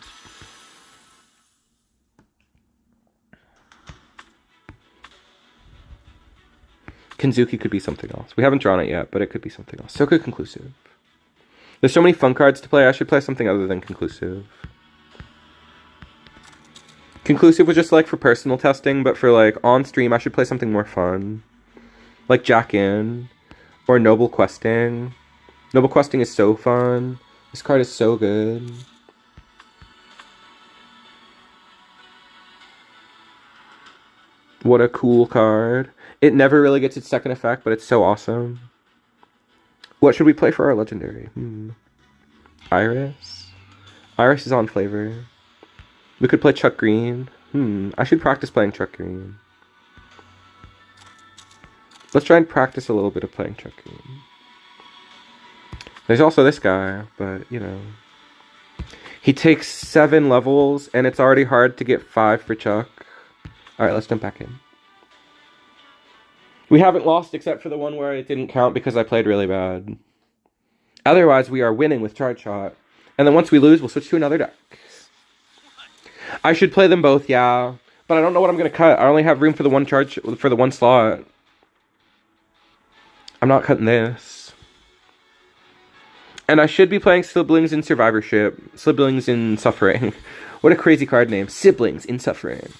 Kenzuki could be something else. We haven't drawn it yet, but it could be something else. So could Conclusive. There's so many fun cards to play. I should play something other than Conclusive. Conclusive was just like for personal testing, but for like on stream, I should play something more fun. like Jack In or Noble Questing. Noble Questing is so fun. This card is so good. What a cool card. It never really gets its second effect, but it's so awesome. What should we play for our legendary? Iris? Iris is on flavor. We could play Chuck Green. I should practice playing Chuck Green. Let's try and practice a little bit of playing Chuck Green. There's also this guy, but, you know. He takes 7 levels, and it's already hard to get 5 for Chuck. Alright, let's jump back in. We haven't lost except for the one where it didn't count because I played really bad. Otherwise, we are winning with Charge Shot. And then once we lose, we'll switch to another deck. I should play them both, yeah. But I don't know what I'm going to cut. I only have room for the one charge, for the one slot. I'm not cutting this. And I should be playing Siblings in Survivorship. Siblings in Suffering. What a crazy card name. Siblings in Suffering.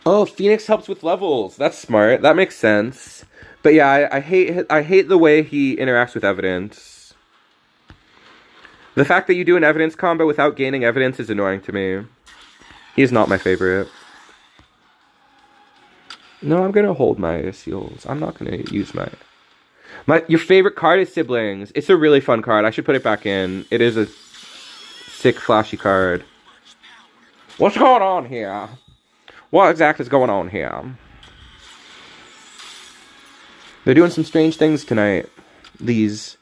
Oh, Phoenix helps with levels. That's smart. That makes sense. But yeah, I hate the way he interacts with evidence. The fact that you do an evidence combo without gaining evidence is annoying to me. He is not my favorite. No, I'm gonna hold my seals. I'm not gonna use my... Your favorite card is Siblings. It's a really fun card. I should put it back in. It is a sick, flashy card. What's going on here? What exactly is going on here? They're doing some strange things tonight. These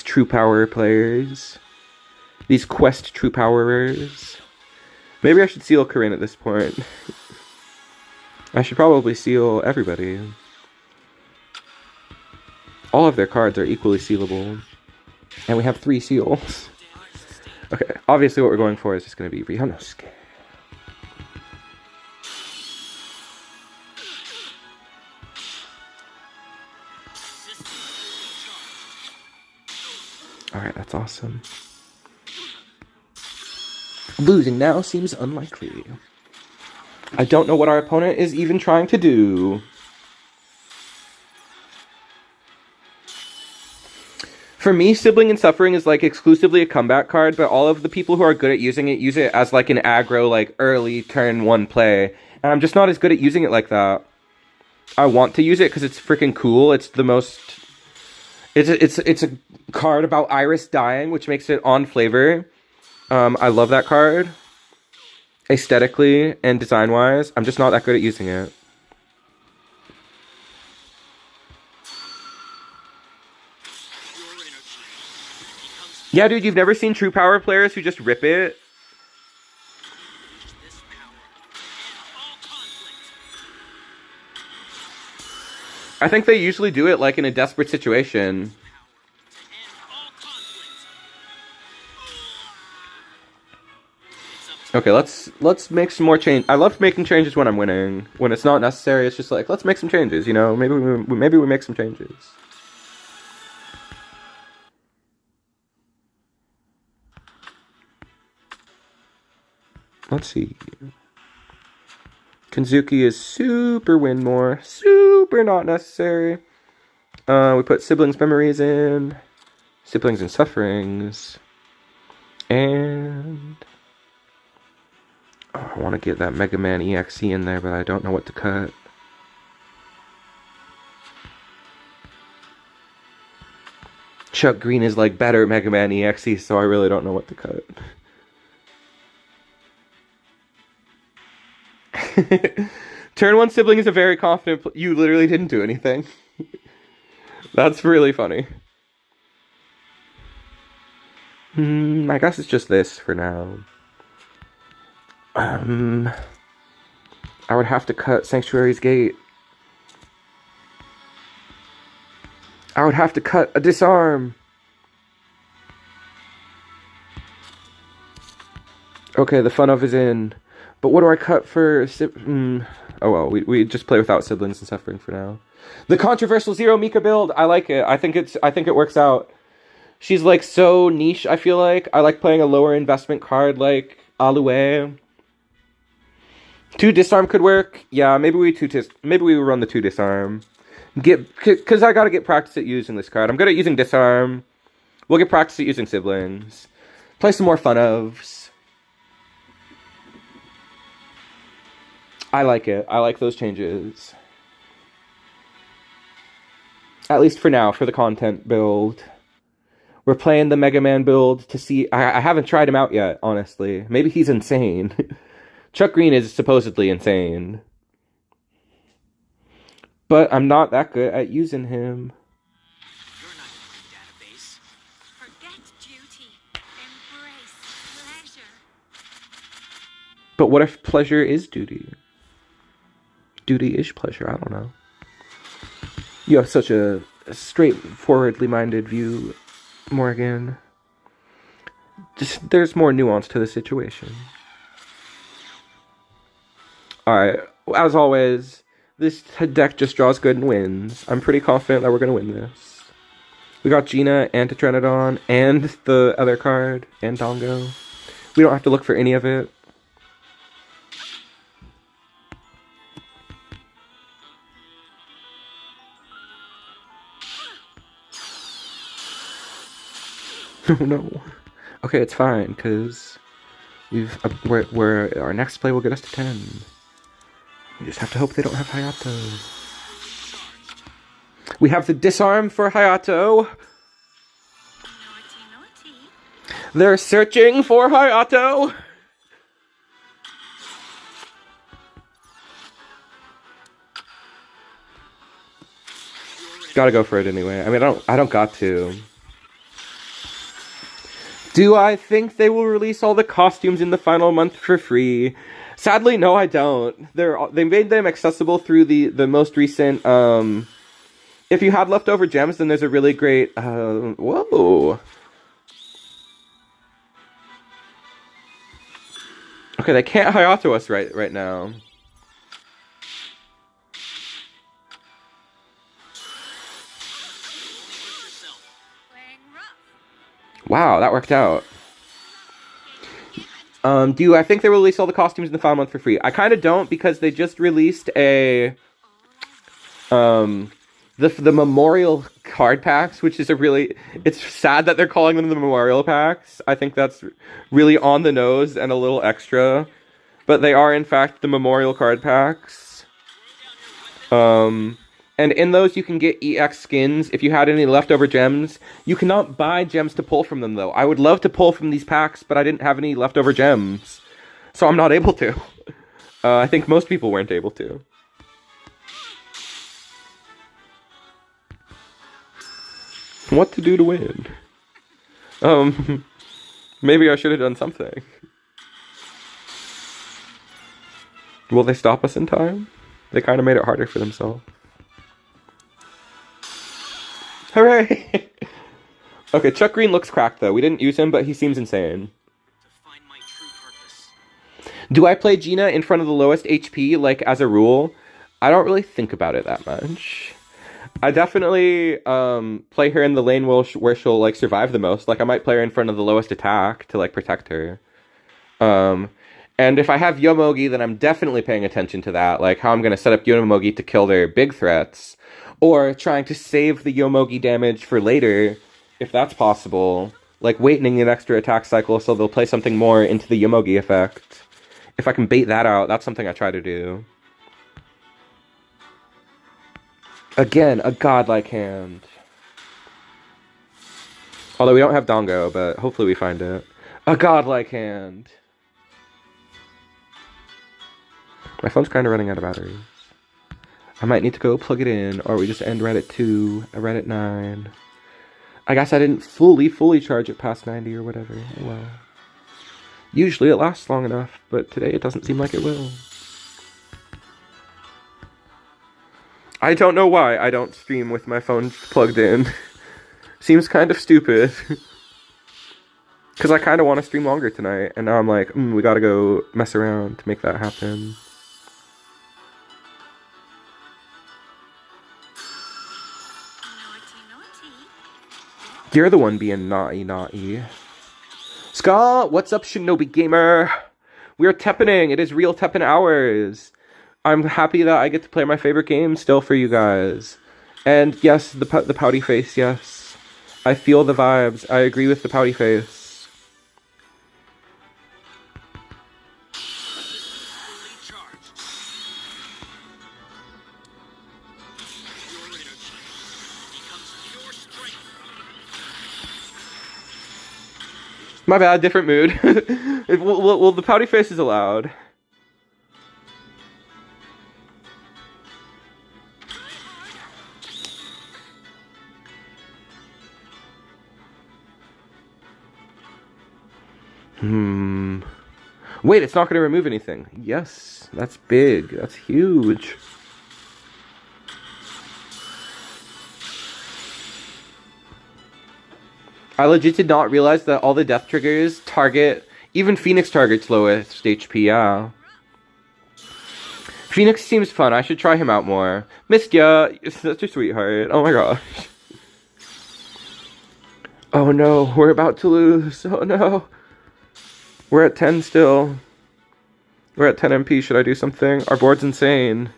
true power players. These quest true powerers. Maybe I should seal Corinne at this point. I should probably seal everybody. All of their cards are equally sealable. And we have 3 seals. Okay, obviously what we're going for is just going to be Rionosuke. Alright, that's awesome. Losing now seems unlikely. I don't know what our opponent is even trying to do. For me, Sibling in Suffering is like exclusively a comeback card, but all of the people who are good at using it use it as like an aggro, like early turn 1 play. And I'm just not as good at using it like that. I want to use it because it's freaking cool. It's the most... It's a card about Iris dying, which makes it on flavor. I love that card. Aesthetically and design-wise. I'm just not that good at using it. Yeah, dude, you've never seen true power players who just rip it? I think they usually do it like in a desperate situation. Okay, let's make some more change. I love making changes when I'm winning. When it's not necessary, it's just like, let's make some changes, you know? Maybe we make some changes. Let's see. Kanzuki is super win more. Super not necessary. We put Siblings Memories in. Siblings and Sufferings. And... oh, I want to get that Mega Man EXE in there, but I don't know what to cut. Chuck Green is like better Mega Man EXE, so I really don't know what to cut. Turn 1 Sibling is a very confident... you literally didn't do anything. That's really funny. I guess it's just this for now. I would have to cut Sanctuary's Gate. I would have to cut a Disarm. Okay, the fun of is in. But what do I cut for... oh well, we just play without Siblings and Suffering for now. The controversial Zero Mika build. I like it. I think it works out. She's like so niche, I feel like. I like playing a lower investment card like Alue. 2 disarm could work. Yeah, maybe we run the 2 disarm. Because I gotta get practice at using this card. I'm good at using disarm. We'll get practice at using siblings. Play some more fun ofs. I like it. I like those changes. At least for now, for the content build. We're playing the Mega Man build to see... I haven't tried him out yet, honestly. Maybe he's insane. Chuck Green is supposedly insane. But I'm not that good at using him. You're not in the database. Forget duty. Embrace pleasure. But what if pleasure is duty? Duty is pleasure, I don't know. You have such a straightforwardly minded view, Morgan. Just, there's more nuance to the situation. Alright, as always, this deck just draws good and wins. I'm pretty confident that we're going to win this. We got Gina and Tetranodon and the other card and Dongo. We don't have to look for any of it. Oh no. Okay, it's fine, because we're our next play will get us to 10. We just have to hope they don't have Hayato. We have the disarm for Hayato. Naughty, naughty. They're searching for Hayato. Gotta go for it anyway. I mean, I don't got to. Do I think they will release all the costumes in the final month for free? Sadly, no, I don't. They made them accessible through the most recent. If you had leftover gems, then there's a really great. Whoa. Okay, they can't Hayato us right now. Playing rough. Wow, that worked out. I think they will release all the costumes in the final month for free? I kind of don't, because they just released the memorial card packs, which is it's sad that they're calling them the memorial packs. I think that's really on the nose and a little extra, but they are in fact the memorial card packs. And in those, you can get EX skins. If you had any leftover gems, you cannot buy gems to pull from them, though. I would love to pull from these packs, but I didn't have any leftover gems. So I'm not able to. I think most people weren't able to. What to do to win? Maybe I should have done something. Will they stop us in time? They kind of made it harder for themselves. Hooray! Okay, Chuck Green looks cracked, though. We didn't use him, but he seems insane. To find my true purpose. Do I play Gina in front of the lowest HP, like, as a rule? I don't really think about it that much. I definitely play her in the lane where she'll, like, survive the most. Like, I might play her in front of the lowest attack to, like, protect her. And if I have Yomogi, then I'm definitely paying attention to that. Like, how I'm going to set up Yomogi to kill their big threats. Or trying to save the Yomogi damage for later, if that's possible. Like, waiting an extra attack cycle so they'll play something more into the Yomogi effect. If I can bait that out, that's something I try to do. Again, a godlike hand. Although we don't have Dongo, but hopefully we find it. A godlike hand. My phone's kind of running out of batteries. I might need to go plug it in, or we just end right at 2, right at 9. I guess I didn't fully charge it past 90 or whatever. Well, usually it lasts long enough, but today it doesn't seem like it will. I don't know why I don't stream with my phone plugged in. Seems kind of stupid. Because I kind of want to stream longer tonight, and now I'm like, we gotta go mess around to make that happen. You're the one being naughty. Scott, what's up, Shinobi Gamer? We are teppening. It is real teppen hours. I'm happy that I get to play my favorite game still for you guys. And yes, the pouty face, yes. I feel the vibes. I agree with the pouty face. Fully charged. Your energy becomes pure strength. My bad, different mood. Well, the pouty face is allowed. Wait, it's not going to remove anything. Yes, that's big. That's huge. I legit did not realize that all the death triggers target, even Phoenix targets lowest HP, yeah. Phoenix seems fun. I should try him out more. Missed ya. You're such a sweetheart. Oh my gosh. Oh no, we're about to lose. Oh no. We're at 10 still. We're at 10 MP. Should I do something? Our board's insane.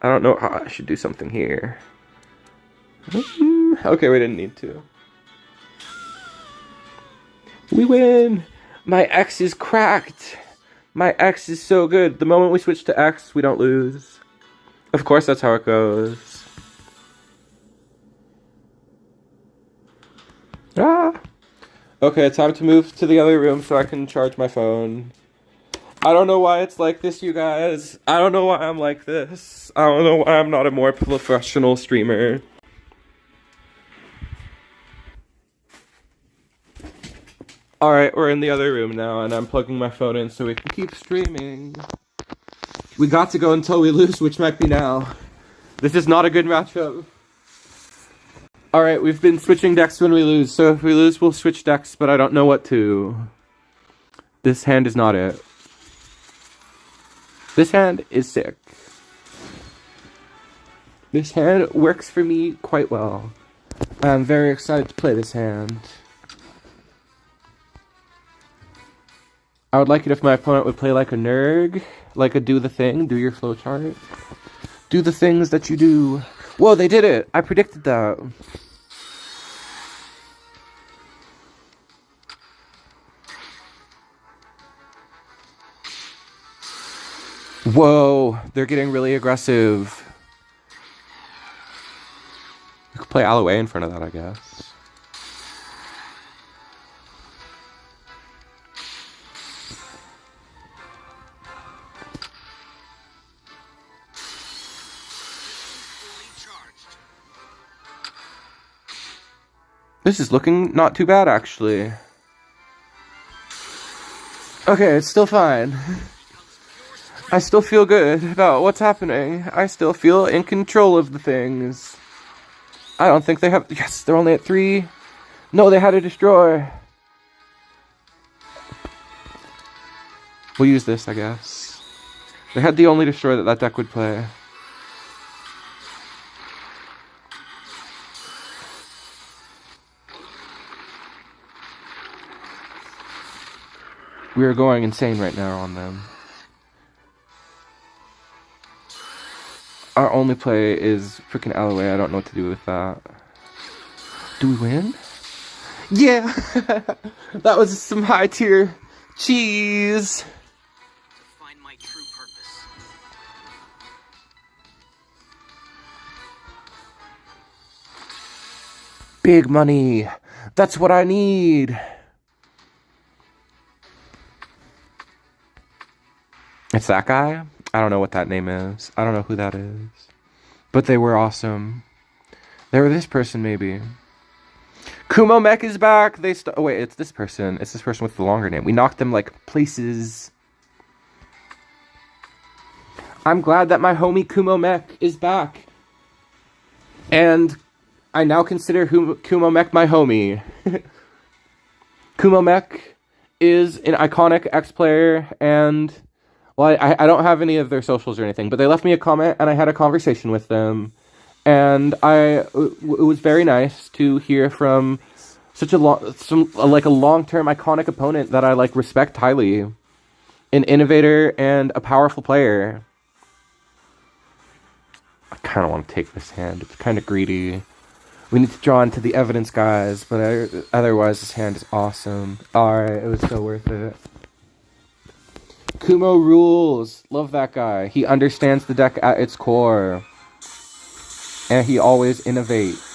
I don't know. I should do something here. Okay, we didn't need to. We win! My X is cracked! My X is so good. The moment we switch to X, we don't lose. Of course, that's how it goes. Ah! Okay, it's time to move to the other room so I can charge my phone. I don't know why it's like this, you guys. I don't know why I'm like this. I don't know why I'm not a more professional streamer. Alright, we're in the other room now, and I'm plugging my phone in so we can keep streaming. We got to go until we lose, which might be now. This is not a good matchup. Alright, we've been switching decks when we lose, so if we lose, we'll switch decks, but I don't know what to. This hand is not it. This hand is sick. This hand works for me quite well. I'm very excited to play this hand. I would like it if my opponent would play like a nerd, like a do the thing, do your flowchart. Do the things that you do. Whoa, they did it! I predicted that. Whoa, they're getting really aggressive. You could play Aloe in front of that, I guess. This is looking not too bad, actually. Okay, it's still fine. I still feel good about what's happening. I still feel in control of the things. I don't think they have... Yes, they're only at 3. No, they had to destroy. We'll use this, I guess. They had the only destroy that deck would play. We are going insane right now on them. Our only play is freaking Aloe. I don't know what to do with that. Do we win? Yeah! That was some high tier cheese! Find my true purpose. Big money! That's what I need! It's that guy? I don't know what that name is. I don't know who that is. But they were awesome. They were this person, maybe. Kumo Mech is back! Oh wait, it's this person. It's this person with the longer name. We knocked them, like, places. I'm glad that my homie Kumo Mech is back. And I now consider Kumo Mech my homie. Kumo Mech is an iconic X player, and... Well, I don't have any of their socials or anything, but they left me a comment, and I had a conversation with them. And it was very nice to hear from such a long-term iconic opponent that I, like, respect highly. an innovator, and a powerful player. I kind of want to take this hand. It's kind of greedy. We need to draw into the evidence, guys, but otherwise this hand is awesome. Alright, it was so worth it. Kumo rules. Love that guy. He understands the deck at its core. And he always innovates.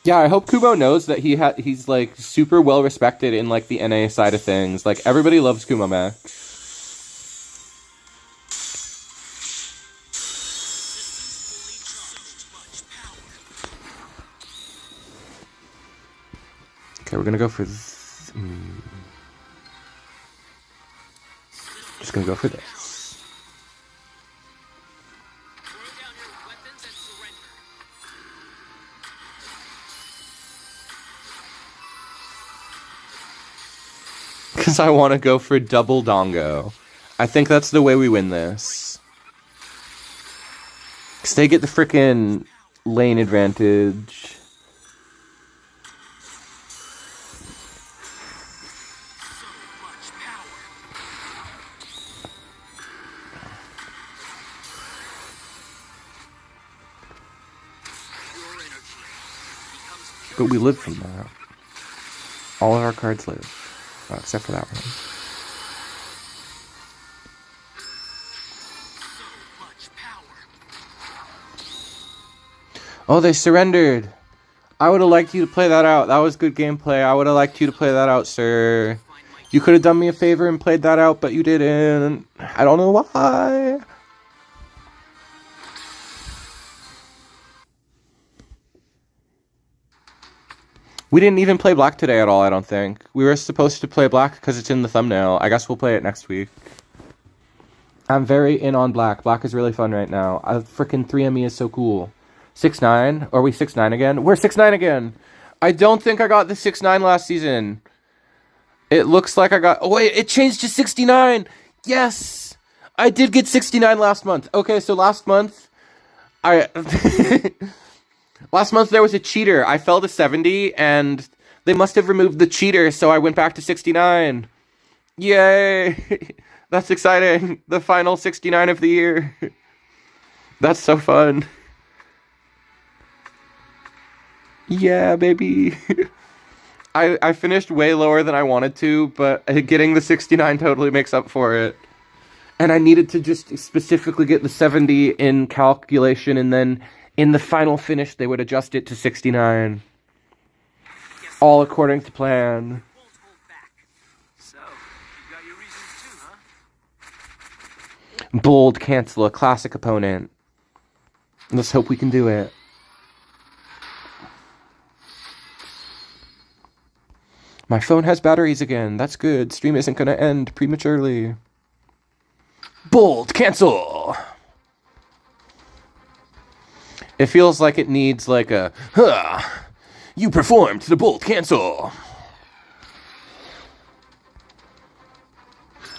Yeah, I hope Kumo knows that he's like super well respected in like the NA side of things. Like everybody loves Kumo Mech. Okay, we're gonna go for just gonna go for this. Because I want to go for double Dongo. I think that's the way we win this. Because they get the frickin' lane advantage. But we live from that. All of our cards live. Oh, except for that one. Oh, they surrendered. I would have liked you to play that out. That was good gameplay. I would have liked you to play that out, sir. You could have done me a favor and played that out, but you didn't. I don't know why. We didn't even play black today at all, I don't think. We were supposed to play black because it's in the thumbnail. I guess we'll play it next week. I'm very in on black. Black is really fun right now. Frickin' 3ME is so cool. 6-9? Are we 6-9 again? We're 6-9 again! I don't think I got the 6-9 last season. It looks like I got... Oh, wait, it changed to 69! Yes! I did get 69 last month. Okay, so last month... Last month there was a cheater. I fell to 70, and they must have removed the cheater, so I went back to 69. Yay! That's exciting. The final 69 of the year. That's so fun. Yeah, baby. I finished way lower than I wanted to, but getting the 69 totally makes up for it. And I needed to just specifically get the 70 in calculation, and then in the final finish, they would adjust it to 69. All according to plan. So, you got your reasons too, huh? Bold cancel, a classic opponent. Let's hope we can do it. My phone has batteries again. That's good. Stream isn't going to end prematurely. Bold cancel! It feels like it needs like a, you performed the bold cancel.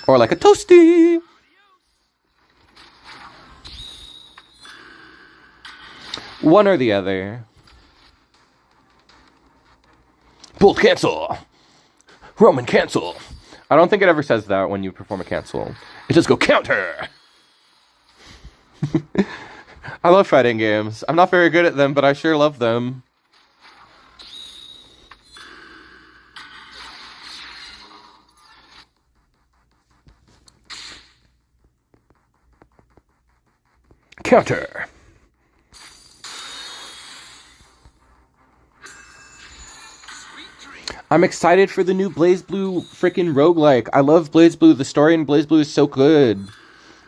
Or like a toasty. One or the other. Bold cancel. Roman cancel. I don't think it ever says that when you perform a cancel. It just go counter. I love fighting games. I'm not very good at them, but I sure love them. Counter. I'm excited for the new BlazBlue frickin' roguelike. I love BlazBlue. The story in BlazBlue is so good.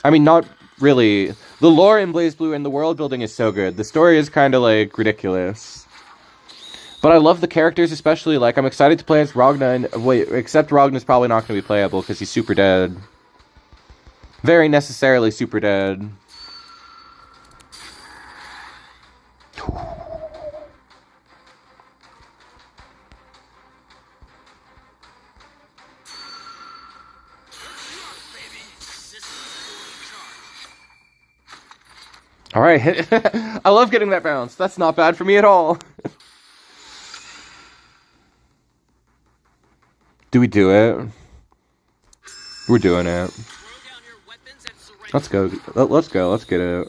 I mean, not really. The lore in BlazBlue and the world building is so good. The story is kind of, like, ridiculous. But I love the characters especially. Like, I'm excited to play as Ragna. And, wait, except Ragna's probably not going to be playable because he's super dead. Very necessarily super dead. All right. I love getting that bounce. That's not bad for me at all. Do we do it? We're doing it. Let's go. Let's go. Let's get it.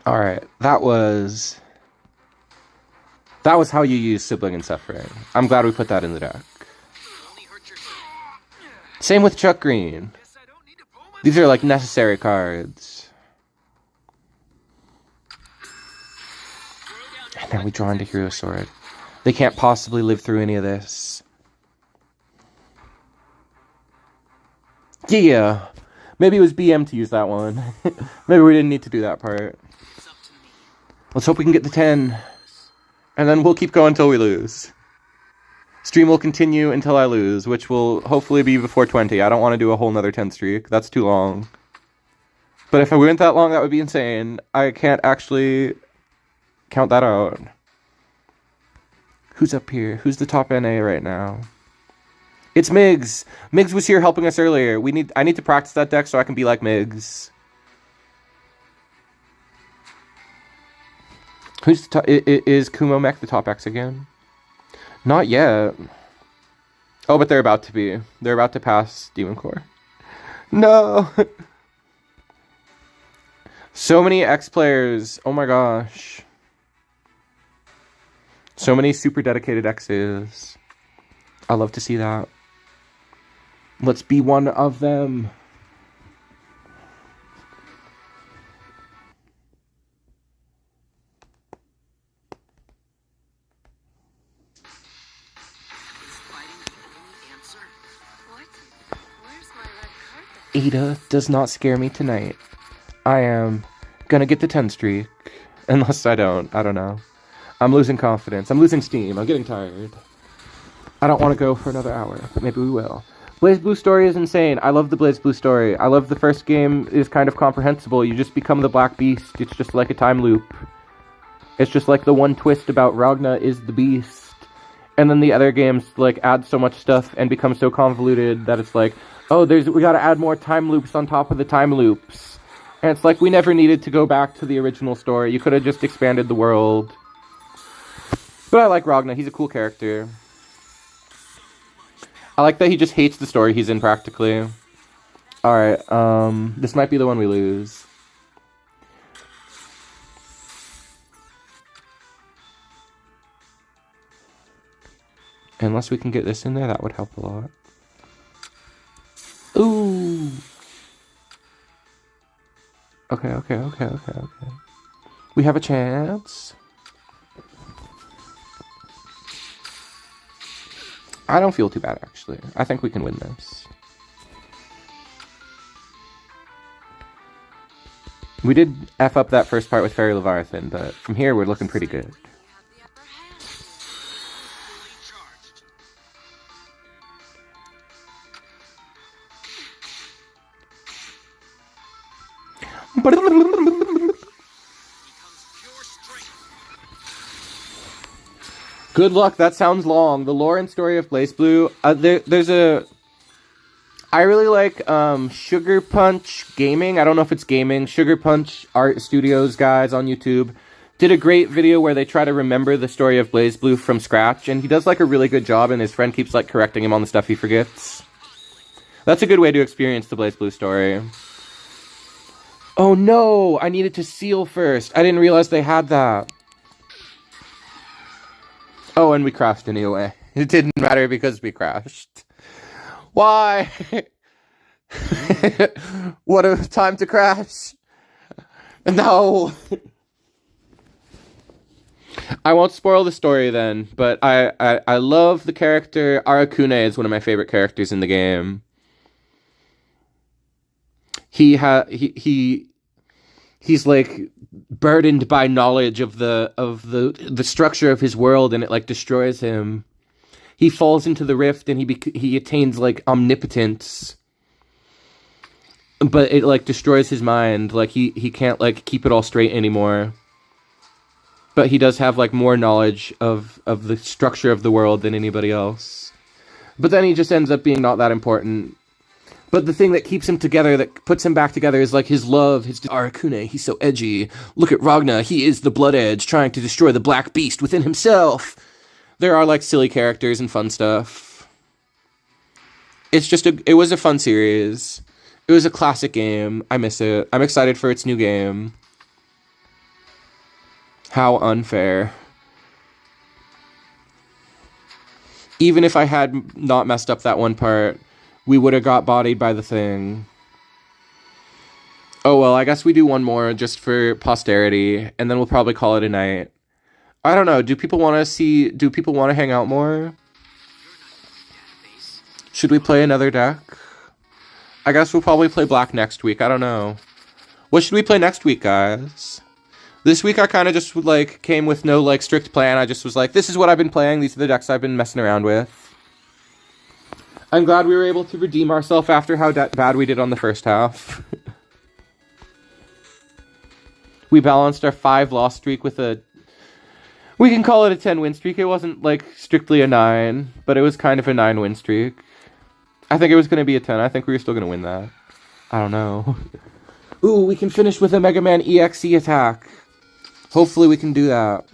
All right, that was how you use Sibling and Suffering. I'm glad we put that in the deck. Same with Chuck Green. These are like necessary cards. And now we draw into Hero Sword. They can't possibly live through any of this. Yeah, maybe it was BM to use that one. Maybe we didn't need to do that part. Let's hope we can get the 10. And then we'll keep going until we lose. Stream will continue until I lose, which will hopefully be before 20. I don't want to do a whole nother 10 streak. That's too long. But if I went that long, that would be insane. I can't actually count that out. Who's up here? Who's the top NA right now? It's Migs. Migs was here helping us earlier. I need to practice that deck so I can be like Migs. Who's the is Kumo Mech the top X again? Not yet. Oh, but they're about to be. They're about to pass Demon Core. No! So many X players. Oh my gosh. So many super dedicated X's. I love to see that. Let's be one of them. Ada does not scare me tonight. I am gonna get the 10 streak. Unless I don't. I don't know. I'm losing confidence. I'm losing steam. I'm getting tired. I don't want to go for another hour. Maybe we will. BlazBlue story is insane. I love the BlazBlue story. I love the first game is kind of comprehensible. You just become the Black Beast. It's just like a time loop. It's just like the one twist about Ragna is the beast. And then the other games like add so much stuff and become so convoluted that it's like, oh, we gotta add more time loops on top of the time loops. And it's like, we never needed to go back to the original story. You could have just expanded the world. But I like Ragna. He's a cool character. I like that he just hates the story he's in, practically. Alright, this might be the one we lose. Unless we can get this in there, that would help a lot. Ooh! Okay. We have a chance. I don't feel too bad, actually. I think we can win this. We did F up that first part with Fairy Leviathan, but from here we're looking pretty good. Good luck, that sounds long. The lore and story of BlazBlue. There's a... I really like Sugar Punch Gaming. I don't know if it's gaming. Sugar Punch Art Studios guys on YouTube did a great video where they try to remember the story of BlazBlue from scratch, and he does like a really good job, and his friend keeps like correcting him on the stuff he forgets. That's a good way to experience the BlazBlue story. Oh no! I needed to seal first. I didn't realize they had that. Oh, and we crashed anyway. It didn't matter because we crashed. Why? What a time to crash. No. I won't spoil the story then, but I love the character. Arakune is one of my favorite characters in the game. He he's like burdened by knowledge of the structure of his world, and it like destroys him. He falls into the rift, and he attains like omnipotence, but it like destroys his mind. Like he can't like keep it all straight anymore. But he does have like more knowledge of the structure of the world than anybody else. But then he just ends up being not that important. But the thing that keeps him together, that puts him back together, is like his love, his Arakune. He's so edgy. Look at Ragna. He is the Blood Edge, trying to destroy the Black Beast within himself. There are like silly characters and fun stuff. It's just it was a fun series. It was a classic game. I miss it. I'm excited for its new game. How unfair. Even if I had not messed up that one part, we would have got bodied by the thing. Oh well, I guess we do one more just for posterity, and then we'll probably call it a night. I don't know, do people want to hang out more? Should we play another deck? I guess we'll probably play black next week, I don't know. What should we play next week, guys? This week I kind of just like came with no like strict plan. I just was like, this is what I've been playing. These are the decks I've been messing around with. I'm glad we were able to redeem ourselves after how bad we did on the first half. We balanced our 5-loss streak with a... We can call it a 10-win streak. It wasn't like strictly a 9, but it was kind of a 9-win streak. I think it was going to be a 10. I think we were still going to win that. I don't know. Ooh, we can finish with a Mega Man EXE attack. Hopefully we can do that.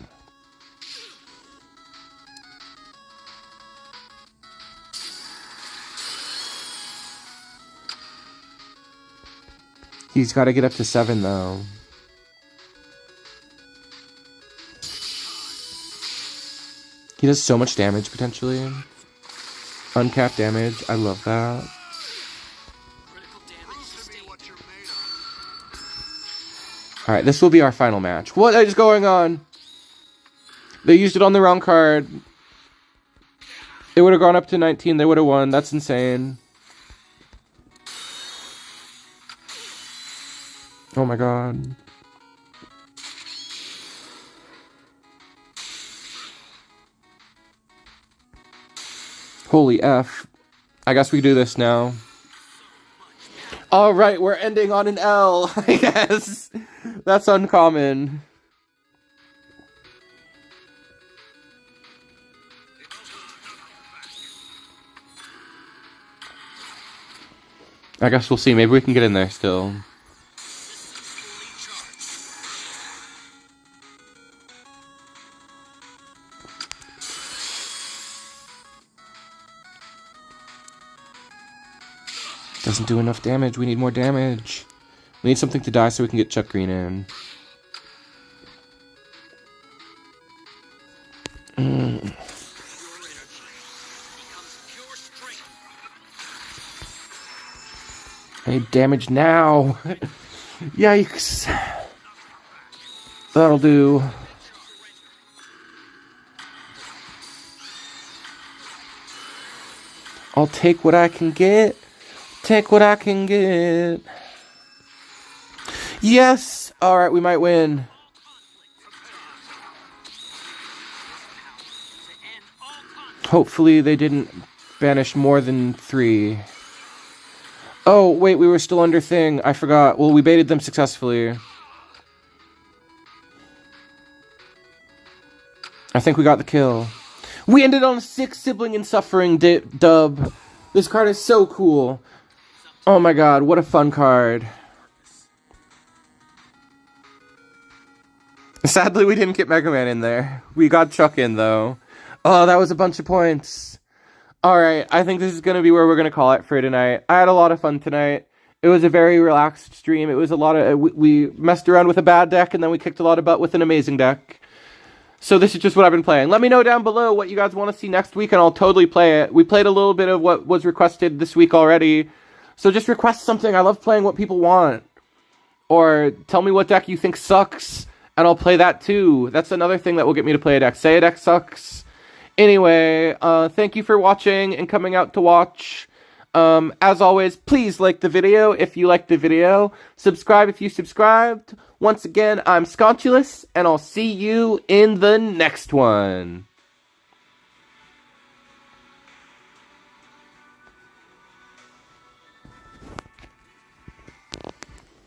He's got to get up to 7, though. He does so much damage, potentially. Uncapped damage. I love that. Alright, this will be our final match. What is going on? They used it on the wrong card. It would have gone up to 19. They would have won. That's insane. Oh my god. Holy F. I guess we do this now. Alright, we're ending on an L, I guess. That's uncommon. I guess we'll see. Maybe we can get in there still. Doesn't do enough damage. We need more damage. We need something to die so we can get Chuck Green in. I need damage now. Yikes. That'll do. I'll take what I can get. Take what I can get. Yes! Alright, we might win. Hopefully they didn't banish more than 3. Oh, wait, we were still under thing. I forgot. Well, we baited them successfully. I think we got the kill. We ended on a 6 sibling and suffering dub. This card is so cool. Oh my god, what a fun card. Sadly, we didn't get Mega Man in there. We got Chuck in, though. Oh, that was a bunch of points. Alright, I think this is going to be where we're going to call it for tonight. I had a lot of fun tonight. It was a very relaxed stream. It was a lot of... We messed around with a bad deck, and then we kicked a lot of butt with an amazing deck. So this is just what I've been playing. Let me know down below what you guys want to see next week, and I'll totally play it. We played a little bit of what was requested this week already. So just request something. I love playing what people want. Or tell me what deck you think sucks, and I'll play that too. That's another thing that will get me to play a deck. Say a deck sucks. Anyway, thank you for watching and coming out to watch. As always, please like the video if you liked the video. Subscribe if you subscribed. Once again, I'm Sconchulous, and I'll see you in the next one.